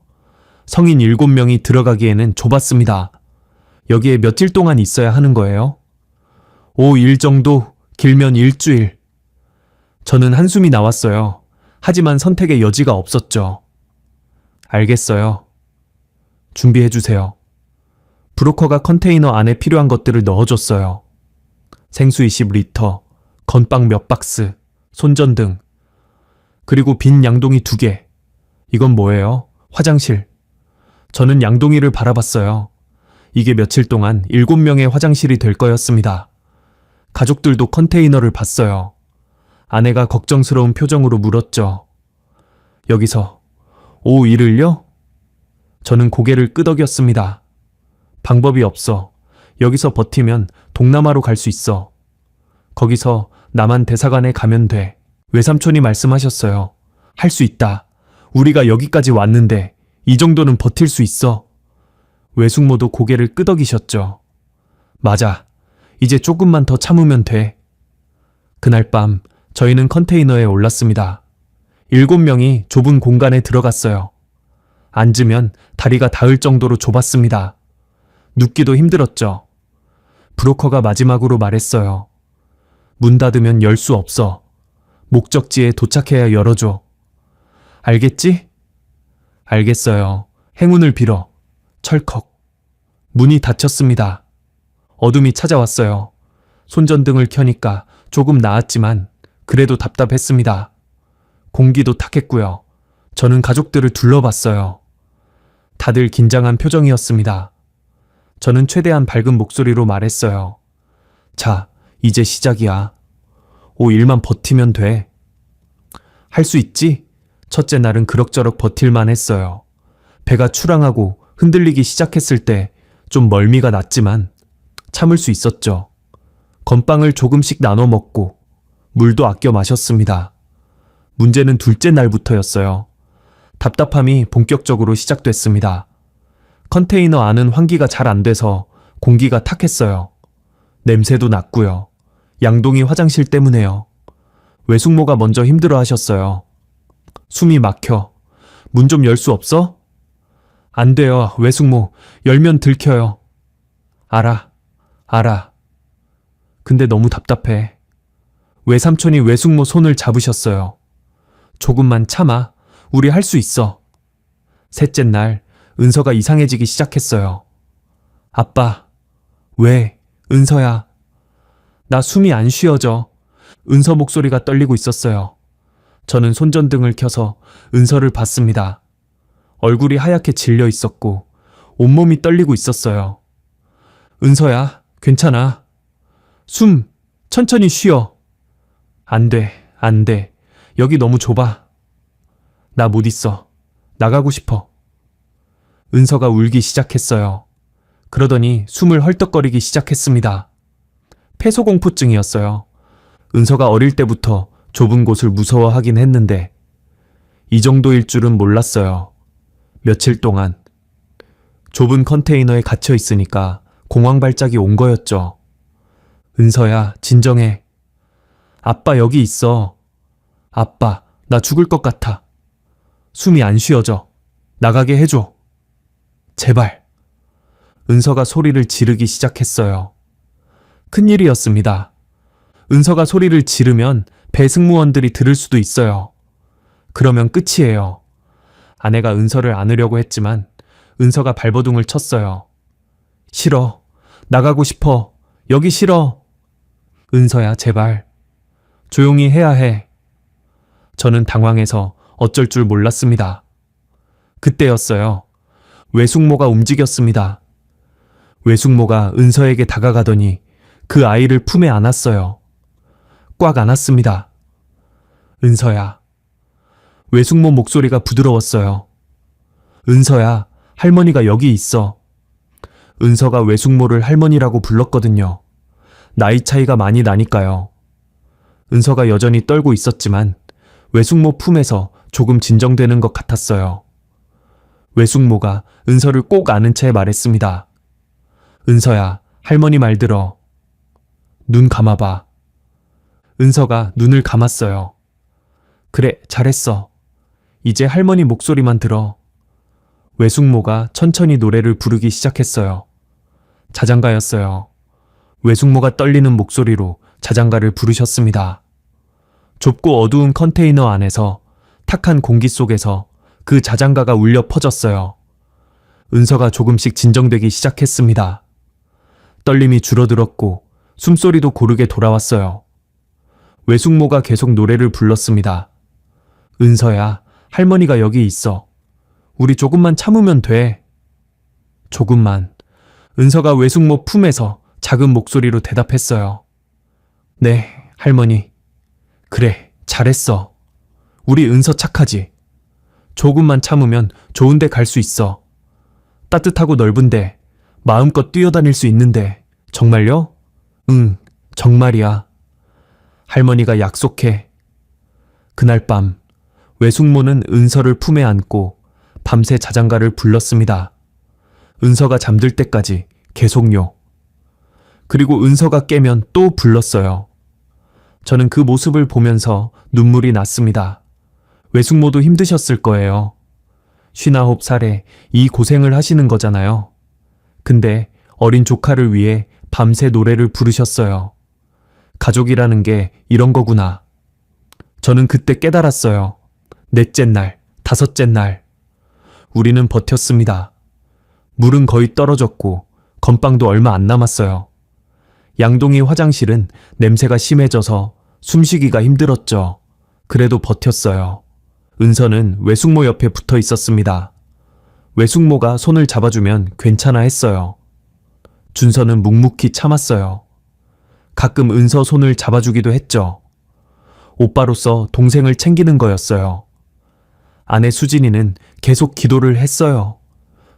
성인 7명이 들어가기에는 좁았습니다. 여기에 며칠 동안 있어야 하는 거예요? 5일 정도, 길면 일주일. 저는 한숨이 나왔어요. 하지만 선택의 여지가 없었죠. 알겠어요. 준비해주세요. 브로커가 컨테이너 안에 필요한 것들을 넣어줬어요. 생수 20리터, 건빵 몇 박스, 손전등, 그리고 빈 양동이 2개. 이건 뭐예요? 화장실. 저는 양동이를 바라봤어요. 이게 며칠 동안 7명의 화장실이 될 거였습니다. 가족들도 컨테이너를 봤어요. 아내가 걱정스러운 표정으로 물었죠. 여기서 5일을요? 저는 고개를 끄덕였습니다. 방법이 없어. 여기서 버티면 동남아로 갈 수 있어. 거기서 남한 대사관에 가면 돼. 외삼촌이 말씀하셨어요. 할 수 있다. 우리가 여기까지 왔는데 이 정도는 버틸 수 있어. 외숙모도 고개를 끄덕이셨죠. 맞아. 이제 조금만 더 참으면 돼. 그날 밤 저희는 컨테이너에 올랐습니다. 7명이 좁은 공간에 들어갔어요. 앉으면 다리가 닿을 정도로 좁았습니다. 눕기도 힘들었죠. 브로커가 마지막으로 말했어요. 문 닫으면 열 수 없어. 목적지에 도착해야 열어줘. 알겠지? 알겠어요. 행운을 빌어. 철컥. 문이 닫혔습니다. 어둠이 찾아왔어요. 손전등을 켜니까 조금 나았지만 그래도 답답했습니다. 공기도 탁했고요. 저는 가족들을 둘러봤어요. 다들 긴장한 표정이었습니다. 저는 최대한 밝은 목소리로 말했어요. 자, 이제 시작이야. 5일만 버티면 돼. 할 수 있지? 첫째 날은 그럭저럭 버틸만 했어요. 배가 출항하고 흔들리기 시작했을 때 좀 멀미가 났지만 참을 수 있었죠. 건빵을 조금씩 나눠 먹고 물도 아껴 마셨습니다. 문제는 둘째 날부터였어요. 답답함이 본격적으로 시작됐습니다. 컨테이너 안은 환기가 잘 안 돼서 공기가 탁했어요. 냄새도 났고요. 양동이 화장실 때문에요. 외숙모가 먼저 힘들어 하셨어요. 숨이 막혀. 문 좀 열 수 없어? 안 돼요, 외숙모. 열면 들켜요. 알아. 근데 너무 답답해. 외삼촌이 외숙모 손을 잡으셨어요. 조금만 참아. 우리 할 수 있어. 셋째 날, 은서가 이상해지기 시작했어요. 아빠. 왜? 은서야. 나 숨이 안 쉬어져. 은서 목소리가 떨리고 있었어요. 저는 손전등을 켜서 은서를 봤습니다. 얼굴이 하얗게 질려 있었고 온몸이 떨리고 있었어요. 은서야, 괜찮아. 숨, 천천히 쉬어. 안 돼. 여기 너무 좁아. 나 못 있어. 나가고 싶어. 은서가 울기 시작했어요. 그러더니 숨을 헐떡거리기 시작했습니다. 폐소공포증이었어요. 은서가 어릴 때부터 좁은 곳을 무서워하긴 했는데 이 정도일 줄은 몰랐어요. 며칠 동안 좁은 컨테이너에 갇혀 있으니까 공황 발작이 온 거였죠. 은서야, 진정해. 아빠 여기 있어. 아빠, 나 죽을 것 같아. 숨이 안 쉬어져. 나가게 해줘. 제발. 은서가 소리를 지르기 시작했어요. 큰일이었습니다. 은서가 소리를 지르면 배 승무원들이 들을 수도 있어요. 그러면 끝이에요. 아내가 은서를 안으려고 했지만 은서가 발버둥을 쳤어요. 싫어. 나가고 싶어. 여기 싫어. 은서야, 제발. 조용히 해야 해. 저는 당황해서 어쩔 줄 몰랐습니다. 그때였어요. 외숙모가 움직였습니다. 외숙모가 은서에게 다가가더니 그 아이를 품에 안았어요. 꽉 안았습니다. 은서야. 외숙모 목소리가 부드러웠어요. 은서야, 할머니가 여기 있어. 은서가 외숙모를 할머니라고 불렀거든요. 나이 차이가 많이 나니까요. 은서가 여전히 떨고 있었지만 외숙모 품에서 조금 진정되는 것 같았어요. 외숙모가 은서를 꼭 안은 채 말했습니다. 은서야, 할머니 말 들어. 눈 감아봐. 은서가 눈을 감았어요. 그래, 잘했어. 이제 할머니 목소리만 들어. 외숙모가 천천히 노래를 부르기 시작했어요. 자장가였어요. 외숙모가 떨리는 목소리로 자장가를 부르셨습니다. 좁고 어두운 컨테이너 안에서 탁한 공기 속에서 그 자장가가 울려 퍼졌어요. 은서가 조금씩 진정되기 시작했습니다. 떨림이 줄어들었고 숨소리도 고르게 돌아왔어요. 외숙모가 계속 노래를 불렀습니다. 은서야, 할머니가 여기 있어. 우리 조금만 참으면 돼. 조금만. 은서가 외숙모 품에서 작은 목소리로 대답했어요. 네, 할머니. 그래, 잘했어. 우리 은서 착하지? 조금만 참으면 좋은 데 갈 수 있어. 따뜻하고 넓은데 마음껏 뛰어다닐 수 있는데. 정말요? 응, 정말이야. 할머니가 약속해. 그날 밤 외숙모는 은서를 품에 안고 밤새 자장가를 불렀습니다. 은서가 잠들 때까지 계속요. 그리고 은서가 깨면 또 불렀어요. 저는 그 모습을 보면서 눈물이 났습니다. 외숙모도 힘드셨을 거예요. 59살에 이 고생을 하시는 거잖아요. 근데 어린 조카를 위해 밤새 노래를 부르셨어요. 가족이라는 게 이런 거구나. 저는 그때 깨달았어요. 넷째 날, 다섯째 날. 우리는 버텼습니다. 물은 거의 떨어졌고 건빵도 얼마 안 남았어요. 양동이 화장실은 냄새가 심해져서 숨쉬기가 힘들었죠. 그래도 버텼어요. 은서는 외숙모 옆에 붙어 있었습니다. 외숙모가 손을 잡아주면 괜찮아 했어요. 준서는 묵묵히 참았어요. 가끔 은서 손을 잡아주기도 했죠. 오빠로서 동생을 챙기는 거였어요. 아내 수진이는 계속 기도를 했어요.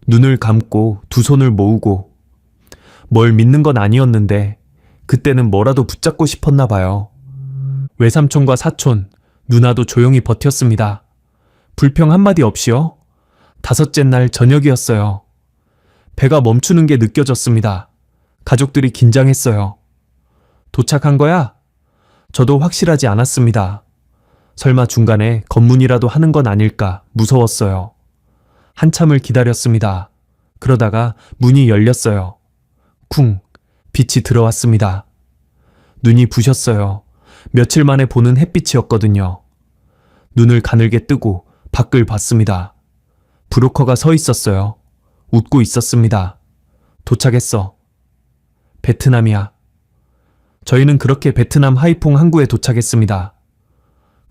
눈을 감고 두 손을 모으고. 뭘 믿는 건 아니었는데 그때는 뭐라도 붙잡고 싶었나 봐요. 외삼촌과 사촌, 누나도 조용히 버텼습니다. 불평 한마디 없이요. 다섯째 날 저녁이었어요. 배가 멈추는 게 느껴졌습니다. 가족들이 긴장했어요. 도착한 거야? 저도 확실하지 않았습니다. 설마 중간에 검문이라도 하는 건 아닐까 무서웠어요. 한참을 기다렸습니다. 그러다가 문이 열렸어요. 쿵, 빛이 들어왔습니다. 눈이 부셨어요. 며칠 만에 보는 햇빛이었거든요. 눈을 가늘게 뜨고 밖을 봤습니다. 브로커가 서 있었어요. 웃고 있었습니다. 도착했어. 베트남이야. 저희는 그렇게 베트남 하이퐁 항구에 도착했습니다.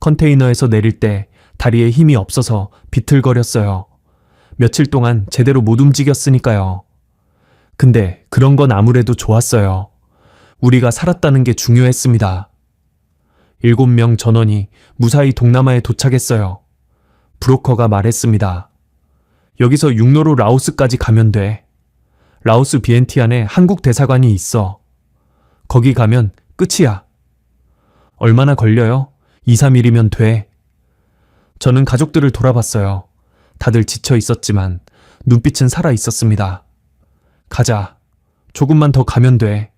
컨테이너에서 내릴 때 다리에 힘이 없어서 비틀거렸어요. 며칠 동안 제대로 못 움직였으니까요. 근데 그런 건 아무래도 좋았어요. 우리가 살았다는 게 중요했습니다. 7명 전원이 무사히 동남아에 도착했어요. 브로커가 말했습니다. 여기서 육로로 라오스까지 가면 돼. 라오스 비엔티안에 한국 대사관이 있어. 거기 가면 끝이야. 얼마나 걸려요? 2, 3일이면 돼. 저는 가족들을 돌아봤어요. 다들 지쳐 있었지만 눈빛은 살아 있었습니다. 가자. 조금만 더 가면 돼.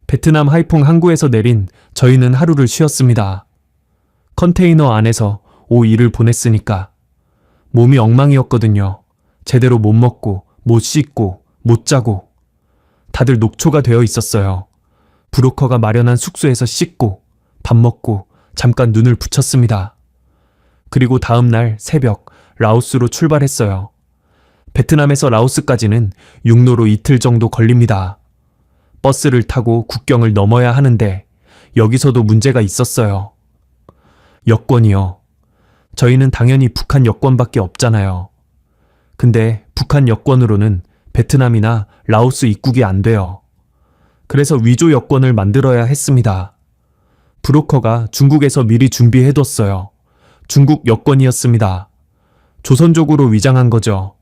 베트남 하이퐁 항구에서 내린 저희는 하루를 쉬었습니다. 컨테이너 안에서 5일을 보냈으니까. 몸이 엉망이었거든요. 제대로 못 먹고, 못 씻고, 못 자고. 다들 녹초가 되어 있었어요. 브로커가 마련한 숙소에서 씻고, 밥 먹고, 잠깐 눈을 붙였습니다. 그리고 다음 날 새벽 라오스로 출발했어요. 베트남에서 라오스까지는 육로로 이틀 정도 걸립니다. 버스를 타고 국경을 넘어야 하는데 여기서도 문제가 있었어요. 여권이요. 저희는 당연히 북한 여권밖에 없잖아요. 근데 북한 여권으로는 베트남이나 라오스 입국이 안 돼요. 그래서 위조 여권을 만들어야 했습니다. 브로커가 중국에서 미리 준비해뒀어요. 중국 여권이었습니다. 조선족으로 위장한 거죠.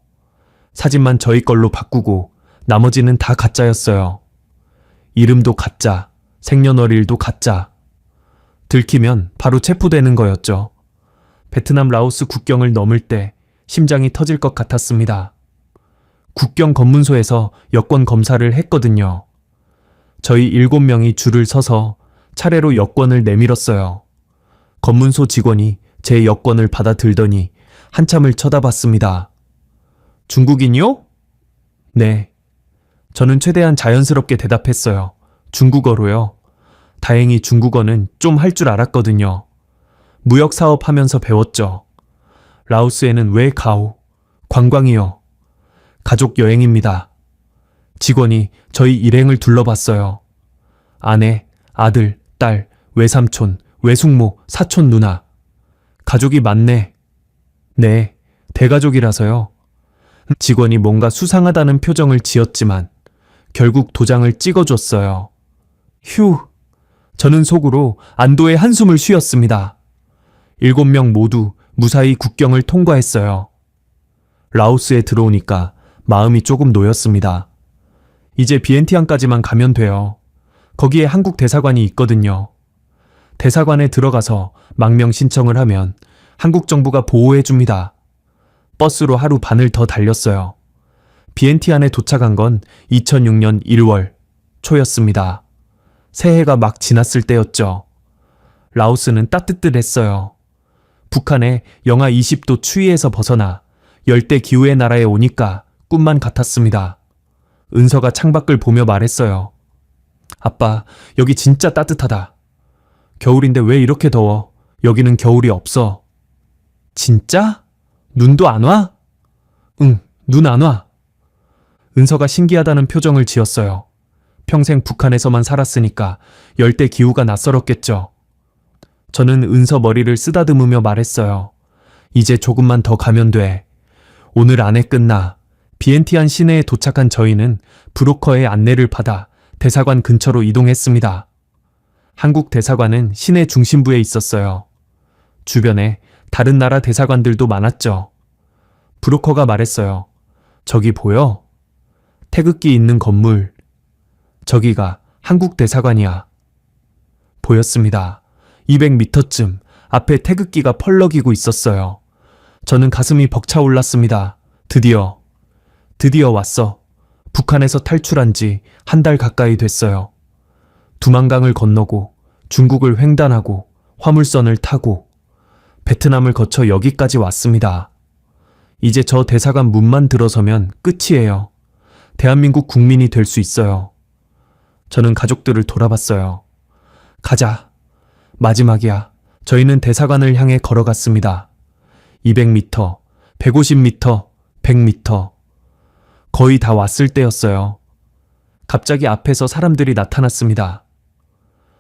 사진만 저희 걸로 바꾸고 나머지는 다 가짜였어요. 이름도 가짜, 생년월일도 가짜. 들키면 바로 체포되는 거였죠. 베트남 라오스 국경을 넘을 때 심장이 터질 것 같았습니다. 국경 검문소에서 여권 검사를 했거든요. 저희 7명이 줄을 서서 차례로 여권을 내밀었어요. 검문소 직원이 제 여권을 받아 들더니 한참을 쳐다봤습니다. 중국인이요? 네. 저는 최대한 자연스럽게 대답했어요. 중국어로요. 다행히 중국어는 좀 할 줄 알았거든요. 무역 사업하면서 배웠죠. 라오스에는 왜 가오? 관광이요. 가족 여행입니다. 직원이 저희 일행을 둘러봤어요. 아내, 아들, 딸, 외삼촌, 외숙모, 사촌 누나. 가족이 많네. 네, 대가족이라서요. 직원이 뭔가 수상하다는 표정을 지었지만 결국 도장을 찍어줬어요. 휴, 저는 속으로 안도의 한숨을 쉬었습니다. 7명 모두 무사히 국경을 통과했어요. 라오스에 들어오니까 마음이 조금 놓였습니다. 이제 비엔티안까지만 가면 돼요. 거기에 한국 대사관이 있거든요. 대사관에 들어가서 망명 신청을 하면 한국 정부가 보호해줍니다. 버스로 하루 반을 더 달렸어요. 비엔티안에 도착한 건 2006년 1월 초였습니다. 새해가 막 지났을 때였죠. 라오스는 따뜻했어요. 북한의 영하 20도 추위에서 벗어나 열대 기후의 나라에 오니까 꿈만 같았습니다. 은서가 창밖을 보며 말했어요. 아빠, 여기 진짜 따뜻하다. 겨울인데 왜 이렇게 더워? 여기는 겨울이 없어. 진짜? 눈도 안 와? 응, 눈 안 와. 은서가 신기하다는 표정을 지었어요. 평생 북한에서만 살았으니까 열대 기후가 낯설었겠죠. 저는 은서 머리를 쓰다듬으며 말했어요. 이제 조금만 더 가면 돼. 오늘 안에 끝나. 비엔티안 시내에 도착한 저희는 브로커의 안내를 받아 대사관 근처로 이동했습니다. 한국 대사관은 시내 중심부에 있었어요. 주변에 다른 나라 대사관들도 많았죠. 브로커가 말했어요. 저기 보여? 태극기 있는 건물. 저기가 한국 대사관이야. 보였습니다. 200m쯤 앞에 태극기가 펄럭이고 있었어요. 저는 가슴이 벅차올랐습니다. 드디어 왔어. 북한에서 탈출한 지 한 달 가까이 됐어요. 두만강을 건너고 중국을 횡단하고 화물선을 타고 베트남을 거쳐 여기까지 왔습니다. 이제 저 대사관 문만 들어서면 끝이에요. 대한민국 국민이 될 수 있어요. 저는 가족들을 돌아봤어요. 가자. 마지막이야. 저희는 대사관을 향해 걸어갔습니다. 200m, 150m, 100m. 거의 다 왔을 때였어요. 갑자기 앞에서 사람들이 나타났습니다.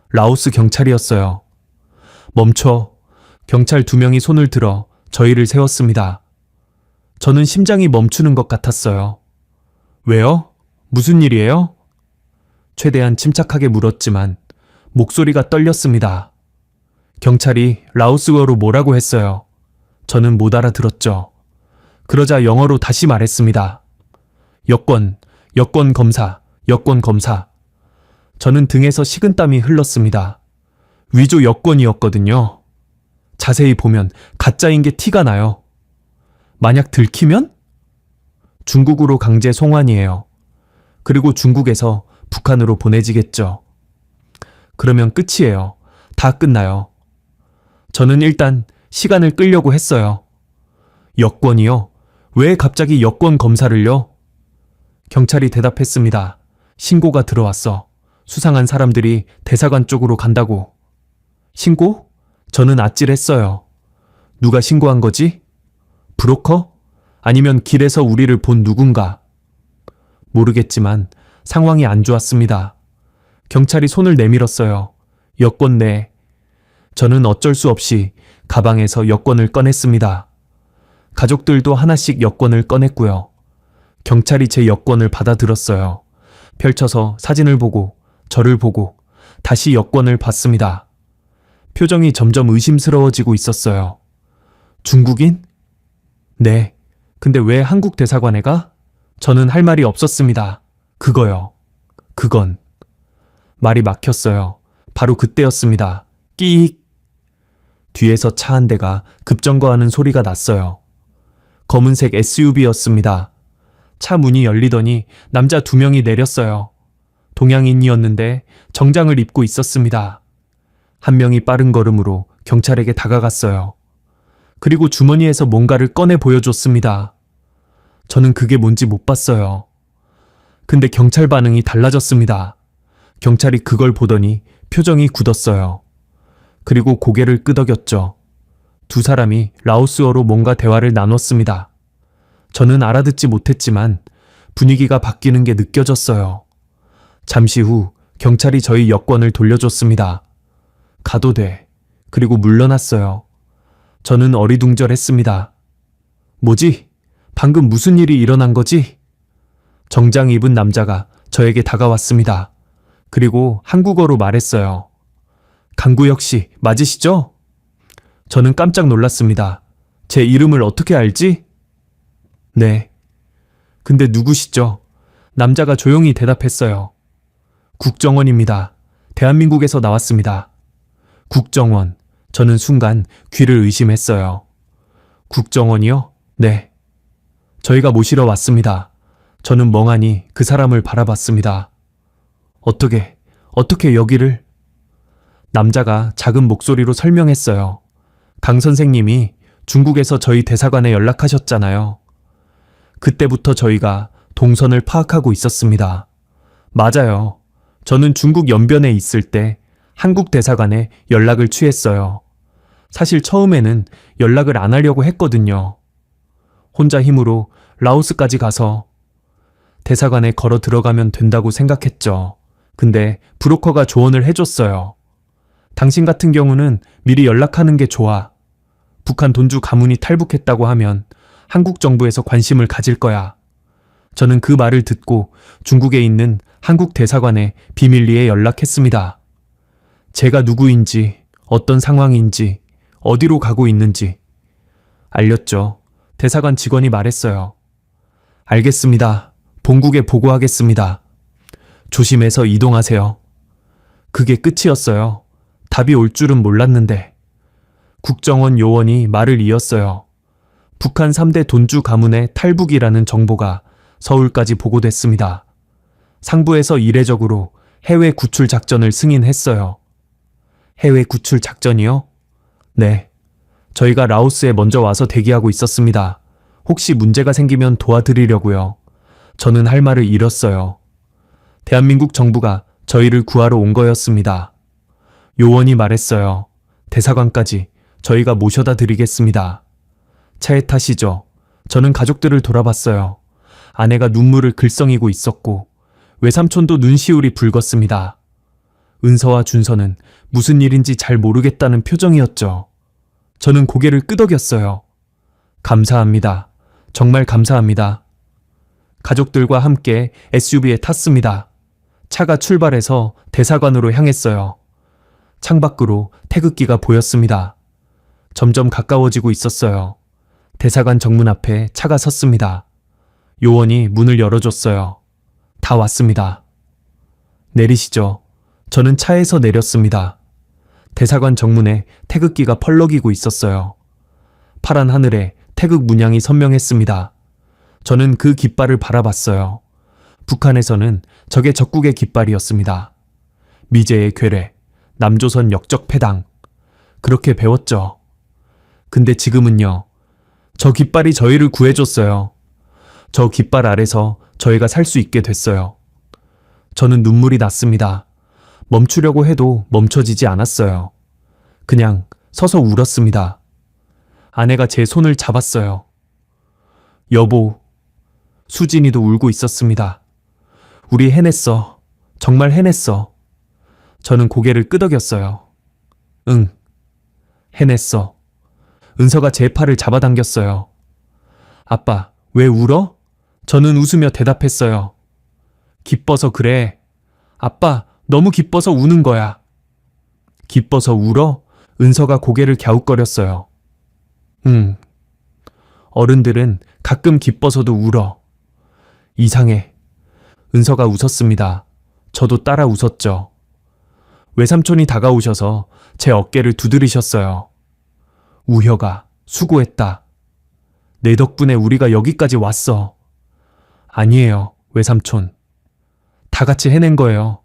라오스 경찰이었어요. 멈춰. 경찰 2명이 손을 들어 저희를 세웠습니다. 저는 심장이 멈추는 것 같았어요. 왜요? 무슨 일이에요? 최대한 침착하게 물었지만 목소리가 떨렸습니다. 경찰이 라오스어로 뭐라고 했어요. 저는 못 알아들었죠. 그러자 영어로 다시 말했습니다. 여권 검사. 저는 등에서 식은땀이 흘렀습니다. 위조 여권이었거든요. 자세히 보면 가짜인 게 티가 나요. 만약 들키면? 중국으로 강제 송환이에요. 그리고 중국에서 북한으로 보내지겠죠. 그러면 끝이에요. 다 끝나요. 저는 일단 시간을 끌려고 했어요. 여권이요? 왜 갑자기 여권 검사를요? 경찰이 대답했습니다. 신고가 들어왔어. 수상한 사람들이 대사관 쪽으로 간다고. 신고? 저는 아찔했어요. 누가 신고한 거지? 브로커? 아니면 길에서 우리를 본 누군가? 모르겠지만 상황이 안 좋았습니다. 경찰이 손을 내밀었어요. 여권 내. 저는 어쩔 수 없이 가방에서 여권을 꺼냈습니다. 가족들도 하나씩 여권을 꺼냈고요. 경찰이 제 여권을 받아들었어요. 펼쳐서 사진을 보고 저를 보고 다시 여권을 봤습니다. 표정이 점점 의심스러워지고 있었어요. 중국인? 네. 근데 왜 한국 대사관에 가? 저는 할 말이 없었습니다. 그거요. 그건. 말이 막혔어요. 바로 그때였습니다. 끼익. 뒤에서 차 한 대가 급정거하는 소리가 났어요. 검은색 SUV였습니다. 차 문이 열리더니 남자 2명이 내렸어요. 동양인이었는데 정장을 입고 있었습니다. 한 명이 빠른 걸음으로 경찰에게 다가갔어요. 그리고 주머니에서 뭔가를 꺼내 보여줬습니다. 저는 그게 뭔지 못 봤어요. 근데 경찰 반응이 달라졌습니다. 경찰이 그걸 보더니 표정이 굳었어요. 그리고 고개를 끄덕였죠. 두 사람이 라오스어로 뭔가 대화를 나눴습니다. 저는 알아듣지 못했지만 분위기가 바뀌는 게 느껴졌어요. 잠시 후 경찰이 저희 여권을 돌려줬습니다. 가도 돼. 그리고 물러났어요. 저는 어리둥절했습니다. 뭐지? 방금 무슨 일이 일어난 거지? 정장 입은 남자가 저에게 다가왔습니다. 그리고 한국어로 말했어요. 강구혁 씨 맞으시죠? 저는 깜짝 놀랐습니다. 제 이름을 어떻게 알지? 네. 근데 누구시죠? 남자가 조용히 대답했어요. 국정원입니다. 대한민국에서 나왔습니다. 국정원. 저는 순간 귀를 의심했어요. 국정원이요? 네. 저희가 모시러 왔습니다. 저는 멍하니 그 사람을 바라봤습니다. 어떻게 여기를? 남자가 작은 목소리로 설명했어요. 강 선생님이 중국에서 저희 대사관에 연락하셨잖아요. 그때부터 저희가 동선을 파악하고 있었습니다. 맞아요. 저는 중국 연변에 있을 때 한국 대사관에 연락을 취했어요. 사실 처음에는 연락을 안 하려고 했거든요. 혼자 힘으로 라오스까지 가서 대사관에 걸어 들어가면 된다고 생각했죠. 근데 브로커가 조언을 해줬어요. 당신 같은 경우는 미리 연락하는 게 좋아. 북한 돈주 가문이 탈북했다고 하면 한국 정부에서 관심을 가질 거야. 저는 그 말을 듣고 중국에 있는 한국 대사관에 비밀리에 연락했습니다. 제가 누구인지, 어떤 상황인지, 어디로 가고 있는지 알렸죠. 대사관 직원이 말했어요. 알겠습니다. 본국에 보고하겠습니다. 조심해서 이동하세요. 그게 끝이었어요. 답이 올 줄은 몰랐는데. 국정원 요원이 말을 이었어요. 북한 3대 돈주 가문의 탈북이라는 정보가 서울까지 보고됐습니다. 상부에서 이례적으로 해외 구출 작전을 승인했어요. 해외 구출 작전이요? 네. 저희가 라오스에 먼저 와서 대기하고 있었습니다. 혹시 문제가 생기면 도와드리려고요. 저는 할 말을 잃었어요. 대한민국 정부가 저희를 구하러 온 거였습니다. 요원이 말했어요. 대사관까지 저희가 모셔다 드리겠습니다. 차에 타시죠. 저는 가족들을 돌아봤어요. 아내가 눈물을 글썽이고 있었고 외삼촌도 눈시울이 붉었습니다. 은서와 준서는 무슨 일인지 잘 모르겠다는 표정이었죠. 저는 고개를 끄덕였어요. 감사합니다. 정말 감사합니다. 가족들과 함께 SUV에 탔습니다. 차가 출발해서 대사관으로 향했어요. 창밖으로 태극기가 보였습니다. 점점 가까워지고 있었어요. 대사관 정문 앞에 차가 섰습니다. 요원이 문을 열어줬어요. 다 왔습니다. 내리시죠. 저는 차에서 내렸습니다. 대사관 정문에 태극기가 펄럭이고 있었어요. 파란 하늘에 태극 문양이 선명했습니다. 저는 그 깃발을 바라봤어요. 북한에서는 적의 적국의 깃발이었습니다. 미제의 괴뢰, 남조선 역적 패당. 그렇게 배웠죠. 근데 지금은요. 저 깃발이 저희를 구해줬어요. 저 깃발 아래서 저희가 살 수 있게 됐어요. 저는 눈물이 났습니다. 멈추려고 해도 멈춰지지 않았어요. 그냥 서서 울었습니다. 아내가 제 손을 잡았어요. 여보, 수진이도 울고 있었습니다. 우리 해냈어. 정말 해냈어. 저는 고개를 끄덕였어요. 응, 해냈어. 은서가 제 팔을 잡아당겼어요. 아빠, 왜 울어? 저는 웃으며 대답했어요. 기뻐서 그래. 아빠, 너무 기뻐서 우는 거야. 기뻐서 울어? 은서가 고개를 갸웃거렸어요. 어른들은 가끔 기뻐서도 울어. 이상해. 은서가 웃었습니다. 저도 따라 웃었죠. 외삼촌이 다가오셔서 제 어깨를 두드리셨어요. 우혁아, 수고했다. 내 덕분에 우리가 여기까지 왔어. 아니에요, 외삼촌. 다 같이 해낸 거예요.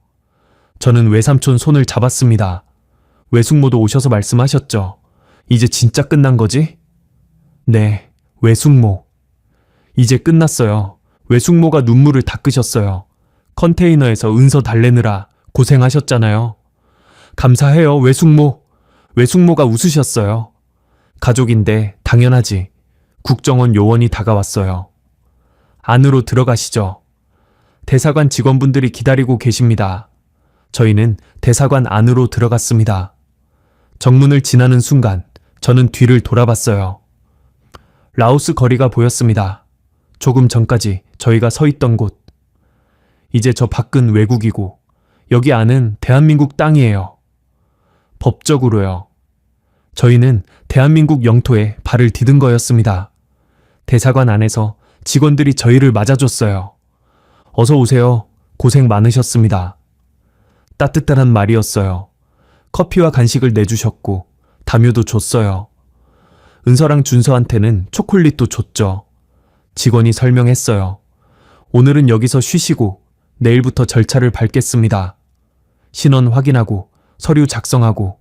저는 외삼촌 손을 잡았습니다. 외숙모도 오셔서 말씀하셨죠. 이제 진짜 끝난 거지? 네, 외숙모. 이제 끝났어요. 외숙모가 눈물을 닦으셨어요. 컨테이너에서 은서 달래느라 고생하셨잖아요. 감사해요, 외숙모. 외숙모가 웃으셨어요. 가족인데 당연하지. 국정원 요원이 다가왔어요. 안으로 들어가시죠. 대사관 직원분들이 기다리고 계십니다. 저희는 대사관 안으로 들어갔습니다. 정문을 지나는 순간 저는 뒤를 돌아봤어요. 라오스 거리가 보였습니다. 조금 전까지 저희가 서 있던 곳. 이제 저 밖은 외국이고 여기 안은 대한민국 땅이에요. 법적으로요. 저희는 대한민국 영토에 발을 디딘 거였습니다. 대사관 안에서 직원들이 저희를 맞아줬어요. 어서 오세요. 고생 많으셨습니다. 따뜻한 말이었어요. 커피와 간식을 내주셨고 담요도 줬어요. 은서랑 준서한테는 초콜릿도 줬죠. 직원이 설명했어요. 오늘은 여기서 쉬시고 내일부터 절차를 밟겠습니다. 신원 확인하고 서류 작성하고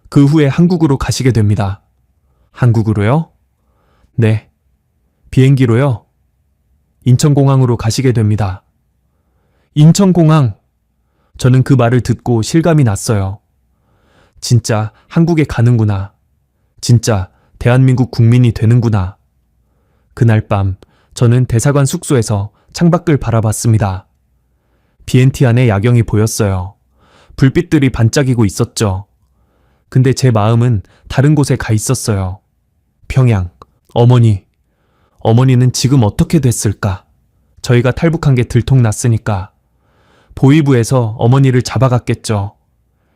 그 후에 한국으로 가시게 됩니다. 한국으로요? 네. 비행기로요? 인천공항으로 가시게 됩니다. 인천공항! 저는 그 말을 듣고 실감이 났어요. 진짜 한국에 가는구나. 진짜 대한민국 국민이 되는구나. 그날 밤 저는 대사관 숙소에서 창밖을 바라봤습니다. BNT 안에 야경이 보였어요. 불빛들이 반짝이고 있었죠. 근데 제 마음은 다른 곳에 가 있었어요. 평양, 어머니. 어머니는 지금 어떻게 됐을까? 저희가 탈북한 게 들통났으니까. 보위부에서 어머니를 잡아갔겠죠.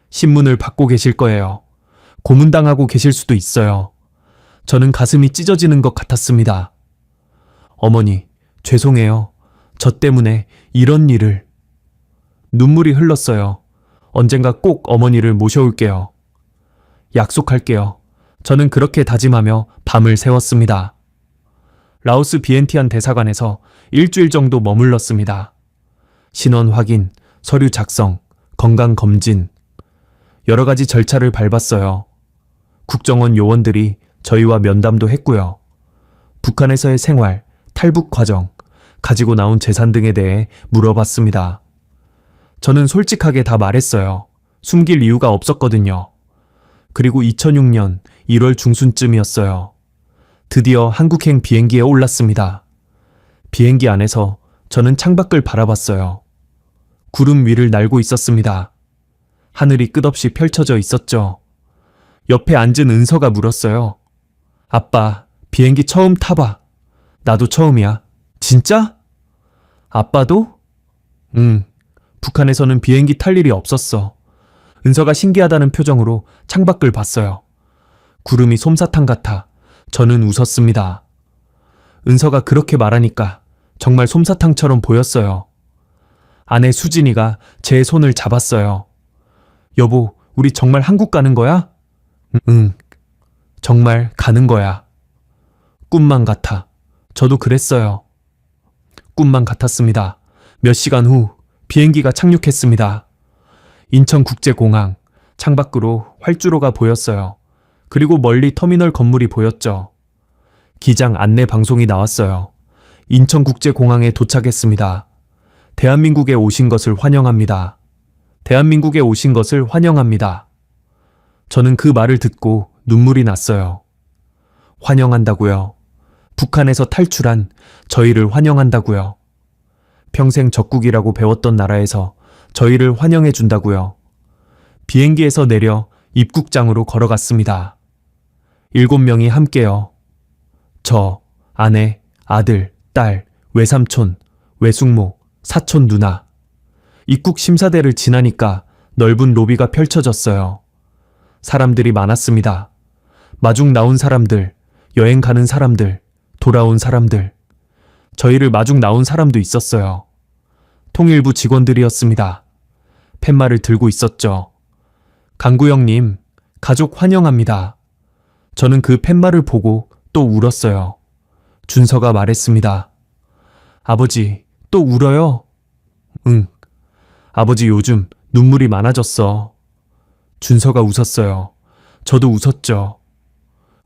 신문을 받고 계실 거예요. 고문당하고 계실 수도 있어요. 저는 가슴이 찢어지는 것 같았습니다. 어머니, 죄송해요. 저 때문에 이런 일을. 눈물이 흘렀어요. 언젠가 꼭 어머니를 모셔올게요. 약속할게요. 저는 그렇게 다짐하며 밤을 새웠습니다. 라오스 비엔티안 대사관에서 일주일 정도 머물렀습니다. 신원 확인, 서류 작성, 건강 검진. 여러 가지 절차를 밟았어요. 국정원 요원들이 저희와 면담도 했고요. 북한에서의 생활, 탈북 과정, 가지고 나온 재산 등에 대해 물어봤습니다. 저는 솔직하게 다 말했어요. 숨길 이유가 없었거든요. 그리고 2006년 1월 중순쯤이었어요. 드디어 한국행 비행기에 올랐습니다. 비행기 안에서 저는 창밖을 바라봤어요. 구름 위를 날고 있었습니다. 하늘이 끝없이 펼쳐져 있었죠. 옆에 앉은 은서가 물었어요. 아빠, 비행기 처음 타봐. 나도 처음이야. 진짜? 아빠도? 응. 북한에서는 비행기 탈 일이 없었어. 은서가 신기하다는 표정으로 창밖을 봤어요. 구름이 솜사탕 같아. 저는 웃었습니다. 은서가 그렇게 말하니까 정말 솜사탕처럼 보였어요. 아내 수진이가 제 손을 잡았어요. 여보, 우리 정말 한국 가는 거야? 응, 정말 가는 거야. 꿈만 같아. 저도 그랬어요. 꿈만 같았습니다. 몇 시간 후 비행기가 착륙했습니다. 인천국제공항, 창밖으로 활주로가 보였어요. 그리고 멀리 터미널 건물이 보였죠. 기장 안내 방송이 나왔어요. 인천국제공항에 도착했습니다. 대한민국에 오신 것을 환영합니다. 대한민국에 오신 것을 환영합니다. 저는 그 말을 듣고 눈물이 났어요. 환영한다고요. 북한에서 탈출한 저희를 환영한다고요. 평생 적국이라고 배웠던 나라에서 저희를 환영해 준다고요. 비행기에서 내려 입국장으로 걸어갔습니다. 7명이 함께요. 저, 아내, 아들, 딸, 외삼촌, 외숙모, 사촌 누나. 입국 심사대를 지나니까 넓은 로비가 펼쳐졌어요. 사람들이 많았습니다. 마중 나온 사람들, 여행 가는 사람들, 돌아온 사람들. 저희를 마중 나온 사람도 있었어요. 통일부 직원들이었습니다. 팻말을 들고 있었죠. 강구영님, 가족 환영합니다. 저는 그 팻말을 보고 또 울었어요. 준서가 말했습니다. 아버지, 또 울어요? 응. 아버지 요즘 눈물이 많아졌어. 준서가 웃었어요. 저도 웃었죠.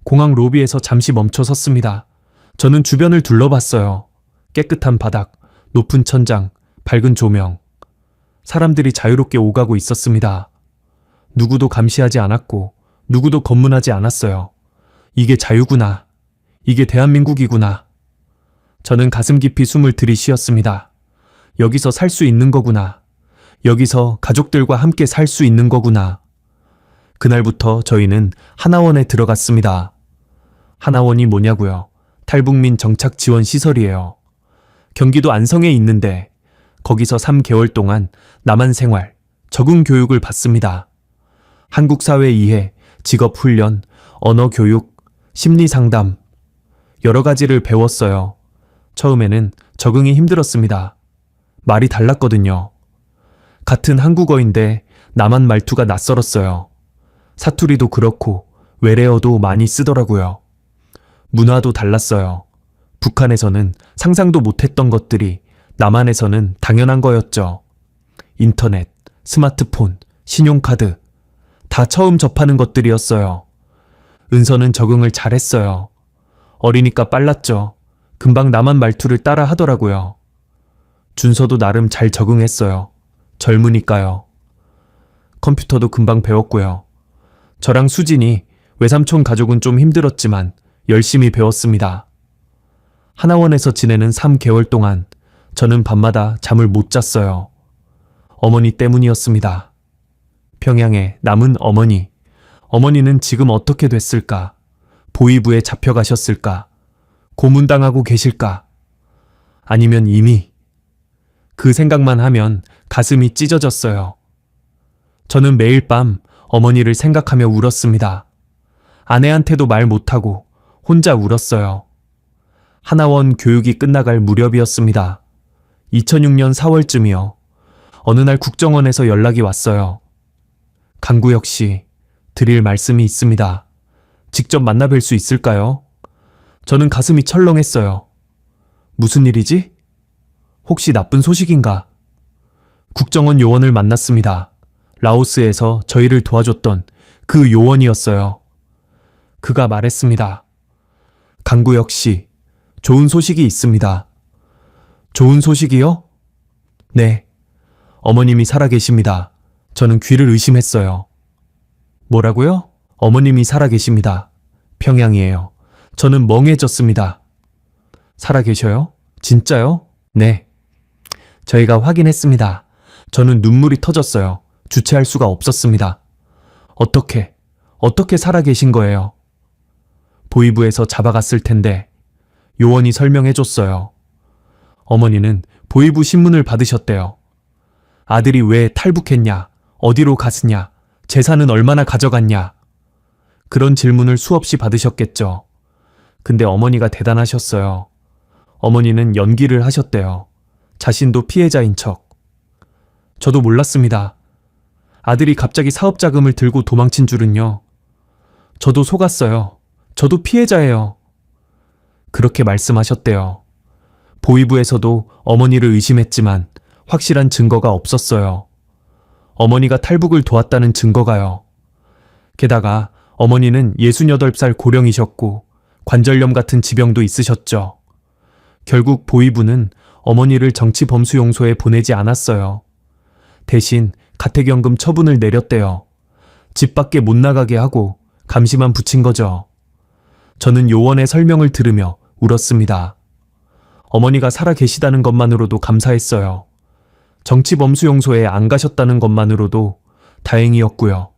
공항 로비에서 잠시 멈춰 섰습니다. 저는 주변을 둘러봤어요. 깨끗한 바닥, 높은 천장, 밝은 조명. 사람들이 자유롭게 오가고 있었습니다. 누구도 감시하지 않았고 누구도 검문하지 않았어요. 이게 자유구나. 이게 대한민국이구나. 저는 가슴 깊이 숨을 들이쉬었습니다. 여기서 살 수 있는 거구나. 여기서 가족들과 함께 살 수 있는 거구나. 그날부터 저희는 하나원에 들어갔습니다. 하나원이 뭐냐고요? 탈북민 정착 지원 시설이에요. 경기도 안성에 있는데 거기서 3개월 동안 남한 생활, 적응 교육을 받습니다. 한국 사회 이해, 직업 훈련, 언어 교육, 심리 상담 여러 가지를 배웠어요. 처음에는 적응이 힘들었습니다. 말이 달랐거든요. 같은 한국어인데 남한 말투가 낯설었어요. 사투리도 그렇고 외래어도 많이 쓰더라고요. 문화도 달랐어요. 북한에서는 상상도 못했던 것들이 남한에서는 당연한 거였죠. 인터넷, 스마트폰, 신용카드 다 처음 접하는 것들이었어요. 은서는 적응을 잘했어요. 어리니까 빨랐죠. 금방 남한 말투를 따라 하더라고요. 준서도 나름 잘 적응했어요. 젊으니까요. 컴퓨터도 금방 배웠고요. 저랑 수진이 외삼촌 가족은 좀 힘들었지만 열심히 배웠습니다. 하나원에서 지내는 3개월 동안 저는 밤마다 잠을 못 잤어요. 어머니 때문이었습니다. 평양에 남은 어머니. 어머니는 지금 어떻게 됐을까? 보위부에 잡혀가셨을까? 고문당하고 계실까? 아니면 이미 그 생각만 하면 가슴이 찢어졌어요. 저는 매일 밤 어머니를 생각하며 울었습니다. 아내한테도 말 못하고 혼자 울었어요. 하나원 교육이 끝나갈 무렵이었습니다. 2006년 4월쯤이요. 어느 날 국정원에서 연락이 왔어요. 강구혁 씨, 드릴 말씀이 있습니다. 직접 만나 뵐 수 있을까요? 저는 가슴이 철렁했어요. 무슨 일이지? 혹시 나쁜 소식인가? 국정원 요원을 만났습니다. 라오스에서 저희를 도와줬던 그 요원이었어요. 그가 말했습니다. 강구혁 씨, 좋은 소식이 있습니다. 좋은 소식이요? 네. 어머님이 살아계십니다. 저는 귀를 의심했어요. 뭐라고요? 어머님이 살아계십니다. 평양이에요. 저는 멍해졌습니다. 살아계셔요? 진짜요? 네. 저희가 확인했습니다. 저는 눈물이 터졌어요. 주체할 수가 없었습니다. 어떻게 살아계신 거예요? 보위부에서 잡아갔을 텐데 요원이 설명해줬어요. 어머니는 보위부 신문을 받으셨대요. 아들이 왜 탈북했냐? 어디로 갔으냐? 재산은 얼마나 가져갔냐? 그런 질문을 수없이 받으셨겠죠. 근데 어머니가 대단하셨어요. 어머니는 연기를 하셨대요. 자신도 피해자인 척. 저도 몰랐습니다. 아들이 갑자기 사업 자금을 들고 도망친 줄은요. 저도 속았어요. 저도 피해자예요. 그렇게 말씀하셨대요. 보위부에서도 어머니를 의심했지만 확실한 증거가 없었어요. 어머니가 탈북을 도왔다는 증거가요. 게다가 어머니는 68살 고령이셨고 관절염 같은 지병도 있으셨죠. 결국 보위부는 어머니를 정치범수용소에 보내지 않았어요. 대신 가택연금 처분을 내렸대요. 집 밖에 못 나가게 하고 감시만 붙인 거죠. 저는 요원의 설명을 들으며 울었습니다. 어머니가 살아 계시다는 것만으로도 감사했어요. 정치범수용소에 안 가셨다는 것만으로도 다행이었고요.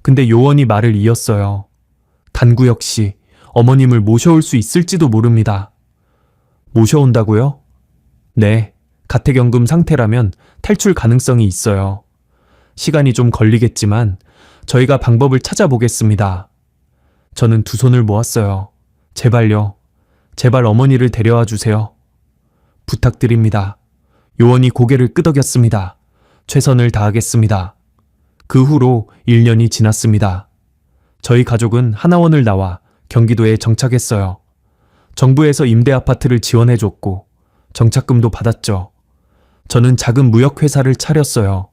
근데 요원이 말을 이었어요. 단구 역시 어머님을 모셔올 수 있을지도 모릅니다. 모셔온다고요? 네, 가택연금 상태라면 탈출 가능성이 있어요. 시간이 좀 걸리겠지만 저희가 방법을 찾아보겠습니다. 저는 두 손을 모았어요. 제발요. 제발 어머니를 데려와 주세요. 부탁드립니다. 요원이 고개를 끄덕였습니다. 최선을 다하겠습니다. 그 후로 1년이 지났습니다. 저희 가족은 하나원을 나와 경기도에 정착했어요. 정부에서 임대 아파트를 지원해줬고 정착금도 받았죠. 저는 작은 무역회사를 차렸어요.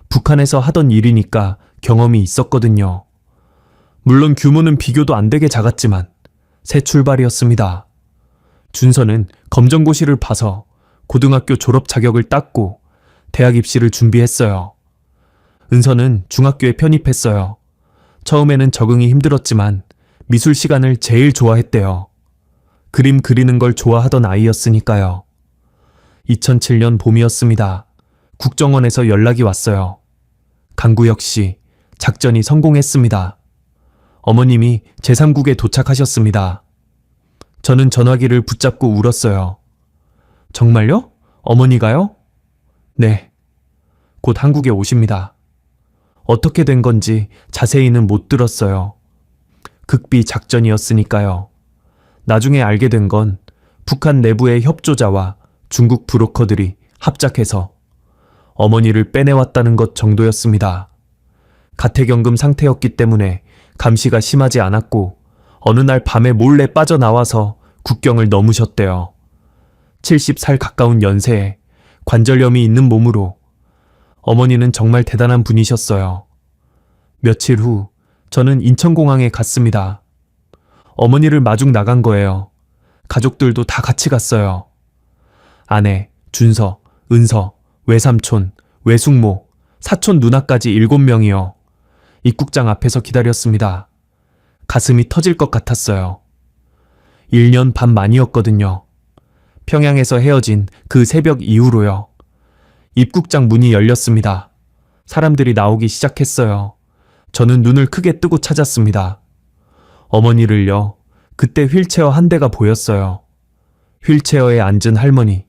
북한에서 하던 일이니까 경험이 있었거든요. 물론 규모는 비교도 안 되게 작았지만 새 출발이었습니다. 준서는 검정고시를 봐서 고등학교 졸업 자격을 땄고 대학 입시를 준비했어요. 은서는 중학교에 편입했어요. 처음에는 적응이 힘들었지만 미술 시간을 제일 좋아했대요. 그림 그리는 걸 좋아하던 아이였으니까요. 2007년 봄이었습니다. 국정원에서 연락이 왔어요. 강구혁 씨, 작전이 성공했습니다. 어머님이 제3국에 도착하셨습니다. 저는 전화기를 붙잡고 울었어요. 정말요? 어머니가요? 네. 곧 한국에 오십니다. 어떻게 된 건지 자세히는 못 들었어요. 극비 작전이었으니까요. 나중에 알게 된 건 북한 내부의 협조자와 중국 브로커들이 합작해서 어머니를 빼내왔다는 것 정도였습니다. 가택연금 상태였기 때문에 감시가 심하지 않았고 어느 날 밤에 몰래 빠져나와서 국경을 넘으셨대요. 70살 가까운 연세에 관절염이 있는 몸으로 어머니는 정말 대단한 분이셨어요. 며칠 후 저는 인천공항에 갔습니다. 어머니를 마중 나간 거예요. 가족들도 다 같이 갔어요. 아내, 준서, 은서, 외삼촌, 외숙모, 사촌 누나까지 7명이요. 입국장 앞에서 기다렸습니다. 가슴이 터질 것 같았어요. 1년 반 만이었거든요. 평양에서 헤어진 그 새벽 이후로요. 입국장 문이 열렸습니다. 사람들이 나오기 시작했어요. 저는 눈을 크게 뜨고 찾았습니다. 어머니를요. 그때 휠체어 한 대가 보였어요. 휠체어에 앉은 할머니,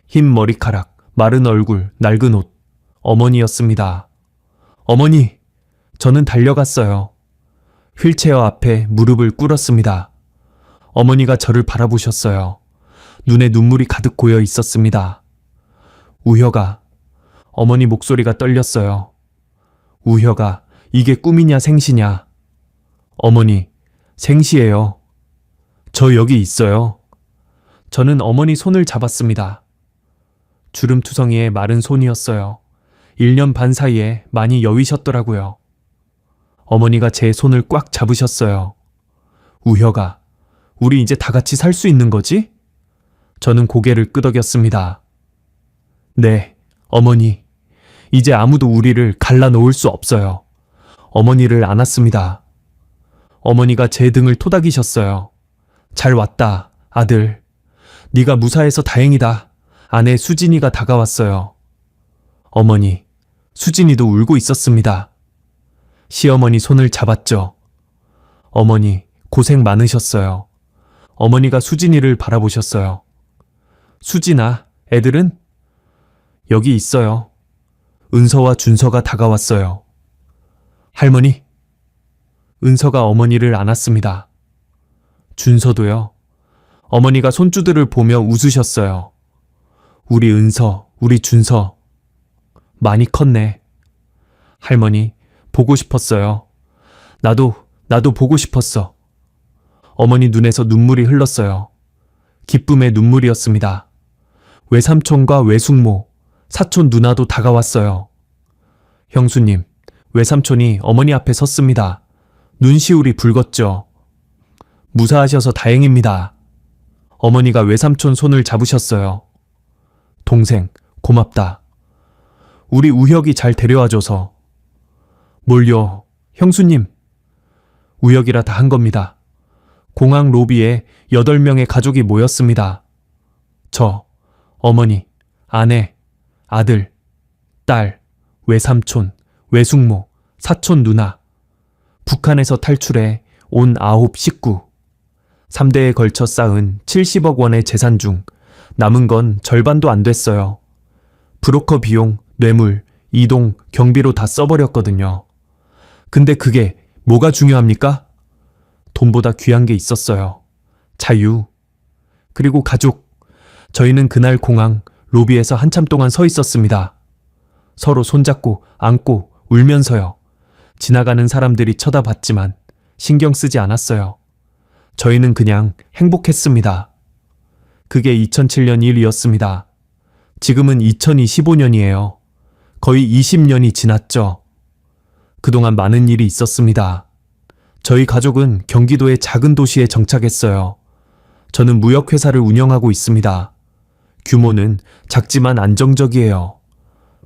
흰 머리카락, 마른 얼굴, 낡은 옷. 어머니였습니다. 어머니! 저는 달려갔어요. 휠체어 앞에 무릎을 꿇었습니다. 어머니가 저를 바라보셨어요. 눈에 눈물이 가득 고여 있었습니다. 우혁아. 어머니 목소리가 떨렸어요. 우혁아, 이게 꿈이냐 생시냐? 어머니, 생시예요. 저 여기 있어요. 저는 어머니 손을 잡았습니다. 주름투성이의 마른 손이었어요. 1년 반 사이에 많이 여위셨더라고요. 어머니가 제 손을 꽉 잡으셨어요. 우혁아, 우리 이제 다 같이 살 수 있는 거지? 저는 고개를 끄덕였습니다. 네, 어머니. 이제 아무도 우리를 갈라놓을 수 없어요. 어머니를 안았습니다. 어머니가 제 등을 토닥이셨어요. 잘 왔다, 아들. 네가 무사해서 다행이다. 아내 수진이가 다가왔어요. 어머니, 수진이도 울고 있었습니다. 시어머니 손을 잡았죠. 어머니, 고생 많으셨어요. 어머니가 수진이를 바라보셨어요. 수진아, 애들은? 여기 있어요. 은서와 준서가 다가왔어요. 할머니? 은서가 어머니를 안았습니다. 준서도요. 어머니가 손주들을 보며 웃으셨어요. 우리 은서, 우리 준서. 많이 컸네. 할머니, 보고 싶었어요. 나도 보고 싶었어. 어머니 눈에서 눈물이 흘렀어요. 기쁨의 눈물이었습니다. 외삼촌과 외숙모, 사촌 누나도 다가왔어요. 형수님, 외삼촌이 어머니 앞에 섰습니다. 눈시울이 붉었죠. 무사하셔서 다행입니다. 어머니가 외삼촌 손을 잡으셨어요. 동생, 고맙다. 우리 우혁이 잘 데려와줘서. 뭘요, 형수님? 우혁이라 다 한 겁니다. 공항 로비에 8명의 가족이 모였습니다. 저, 어머니, 아내, 아들, 딸, 외삼촌, 외숙모, 사촌 누나, 북한에서 탈출해 온 9 식구, 3대에 걸쳐 쌓은 70억 원의 재산 중 남은 건 절반도 안 됐어요. 브로커 비용, 뇌물, 이동, 경비로 다 써버렸거든요. 근데 그게 뭐가 중요합니까? 돈보다 귀한 게 있었어요. 자유. 그리고 가족. 저희는 그날 공항 로비에서 한참 동안 서 있었습니다. 서로 손잡고 안고 울면서요. 지나가는 사람들이 쳐다봤지만 신경 쓰지 않았어요. 저희는 그냥 행복했습니다. 그게 2007년 일이었습니다. 지금은 2025년이에요. 거의 20년이 지났죠. 그동안 많은 일이 있었습니다. 저희 가족은 경기도의 작은 도시에 정착했어요. 저는 무역회사를 운영하고 있습니다. 규모는 작지만 안정적이에요.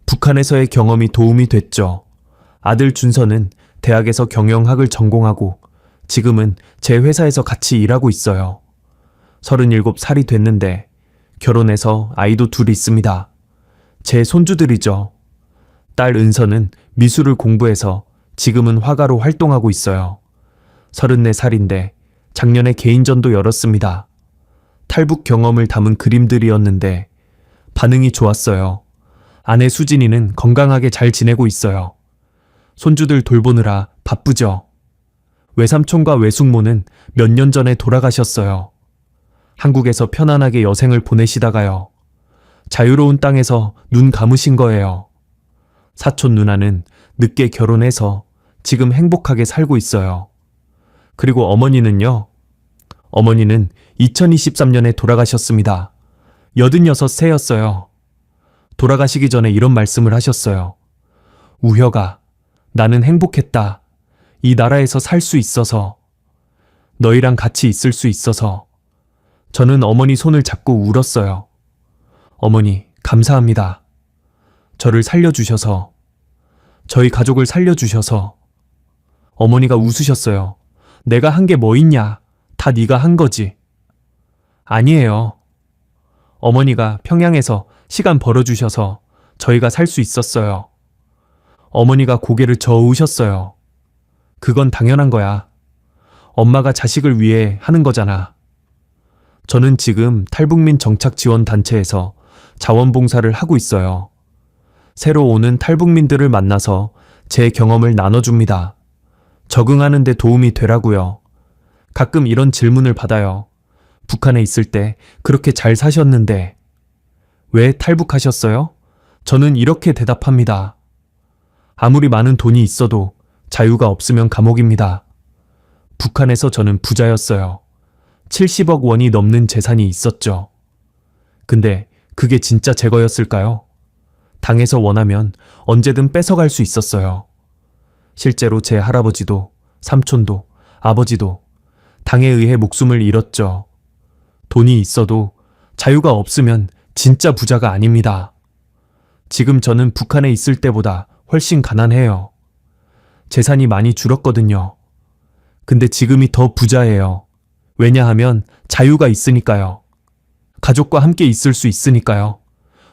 북한에서의 경험이 도움이 됐죠. 아들 준서는 대학에서 경영학을 전공하고 지금은 제 회사에서 같이 일하고 있어요. 37살이 됐는데 결혼해서 아이도 둘 있습니다. 제 손주들이죠. 딸 은서는 미술을 공부해서 지금은 화가로 활동하고 있어요. 34살인데 작년에 개인전도 열었습니다. 탈북 경험을 담은 그림들이었는데 반응이 좋았어요. 아내 수진이는 건강하게 잘 지내고 있어요. 손주들 돌보느라 바쁘죠. 외삼촌과 외숙모는 몇 년 전에 돌아가셨어요. 한국에서 편안하게 여생을 보내시다가요. 자유로운 땅에서 눈 감으신 거예요. 사촌 누나는 늦게 결혼해서 지금 행복하게 살고 있어요. 그리고 어머니는요. 어머니는 2023년에 돌아가셨습니다. 86세였어요. 돌아가시기 전에 이런 말씀을 하셨어요. 우혁아, 나는 행복했다. 이 나라에서 살 수 있어서. 너희랑 같이 있을 수 있어서. 저는 어머니 손을 잡고 울었어요. 어머니, 감사합니다. 저를 살려주셔서. 저희 가족을 살려주셔서. 어머니가 웃으셨어요. 내가 한 게 뭐 있냐? 다 네가 한 거지. 아니에요. 어머니가 평양에서 시간 벌어주셔서 저희가 살 수 있었어요. 어머니가 고개를 저으셨어요. 그건 당연한 거야. 엄마가 자식을 위해 하는 거잖아. 저는 지금 탈북민 정착지원단체에서 자원봉사를 하고 있어요. 새로 오는 탈북민들을 만나서 제 경험을 나눠줍니다. 적응하는 데 도움이 되라고요. 가끔 이런 질문을 받아요. 북한에 있을 때 그렇게 잘 사셨는데 왜 탈북하셨어요? 저는 이렇게 대답합니다. 아무리 많은 돈이 있어도 자유가 없으면 감옥입니다. 북한에서 저는 부자였어요. 70억 원이 넘는 재산이 있었죠. 근데 그게 진짜 제 거였을까요? 당에서 원하면 언제든 뺏어갈 수 있었어요. 실제로 제 할아버지도 삼촌도 아버지도 당에 의해 목숨을 잃었죠. 돈이 있어도 자유가 없으면 진짜 부자가 아닙니다. 지금 저는 북한에 있을 때보다 훨씬 가난해요. 재산이 많이 줄었거든요. 근데 지금이 더 부자예요. 왜냐하면 자유가 있으니까요. 가족과 함께 있을 수 있으니까요.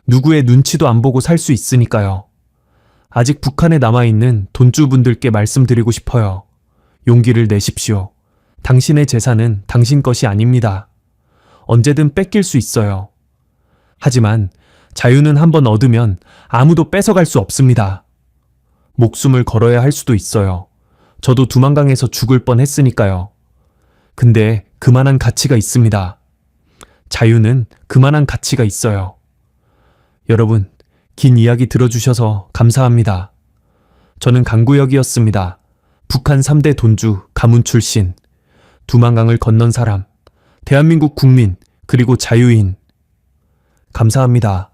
누구의 눈치도 안 보고 살 수 있으니까요. 아직 북한에 남아있는 돈주분들께 말씀드리고 싶어요. 용기를 내십시오. 당신의 재산은 당신 것이 아닙니다. 언제든 뺏길 수 있어요. 하지만 자유는 한번 얻으면 아무도 뺏어갈 수 없습니다. 목숨을 걸어야 할 수도 있어요. 저도 두만강에서 죽을 뻔했으니까요. 근데 그만한 가치가 있습니다. 자유는 그만한 가치가 있어요. 여러분, 긴 이야기 들어주셔서 감사합니다. 저는 강구혁이었습니다. 북한 3대 돈주 가문 출신, 두만강을 건넌 사람, 대한민국 국민, 그리고 자유인. 감사합니다.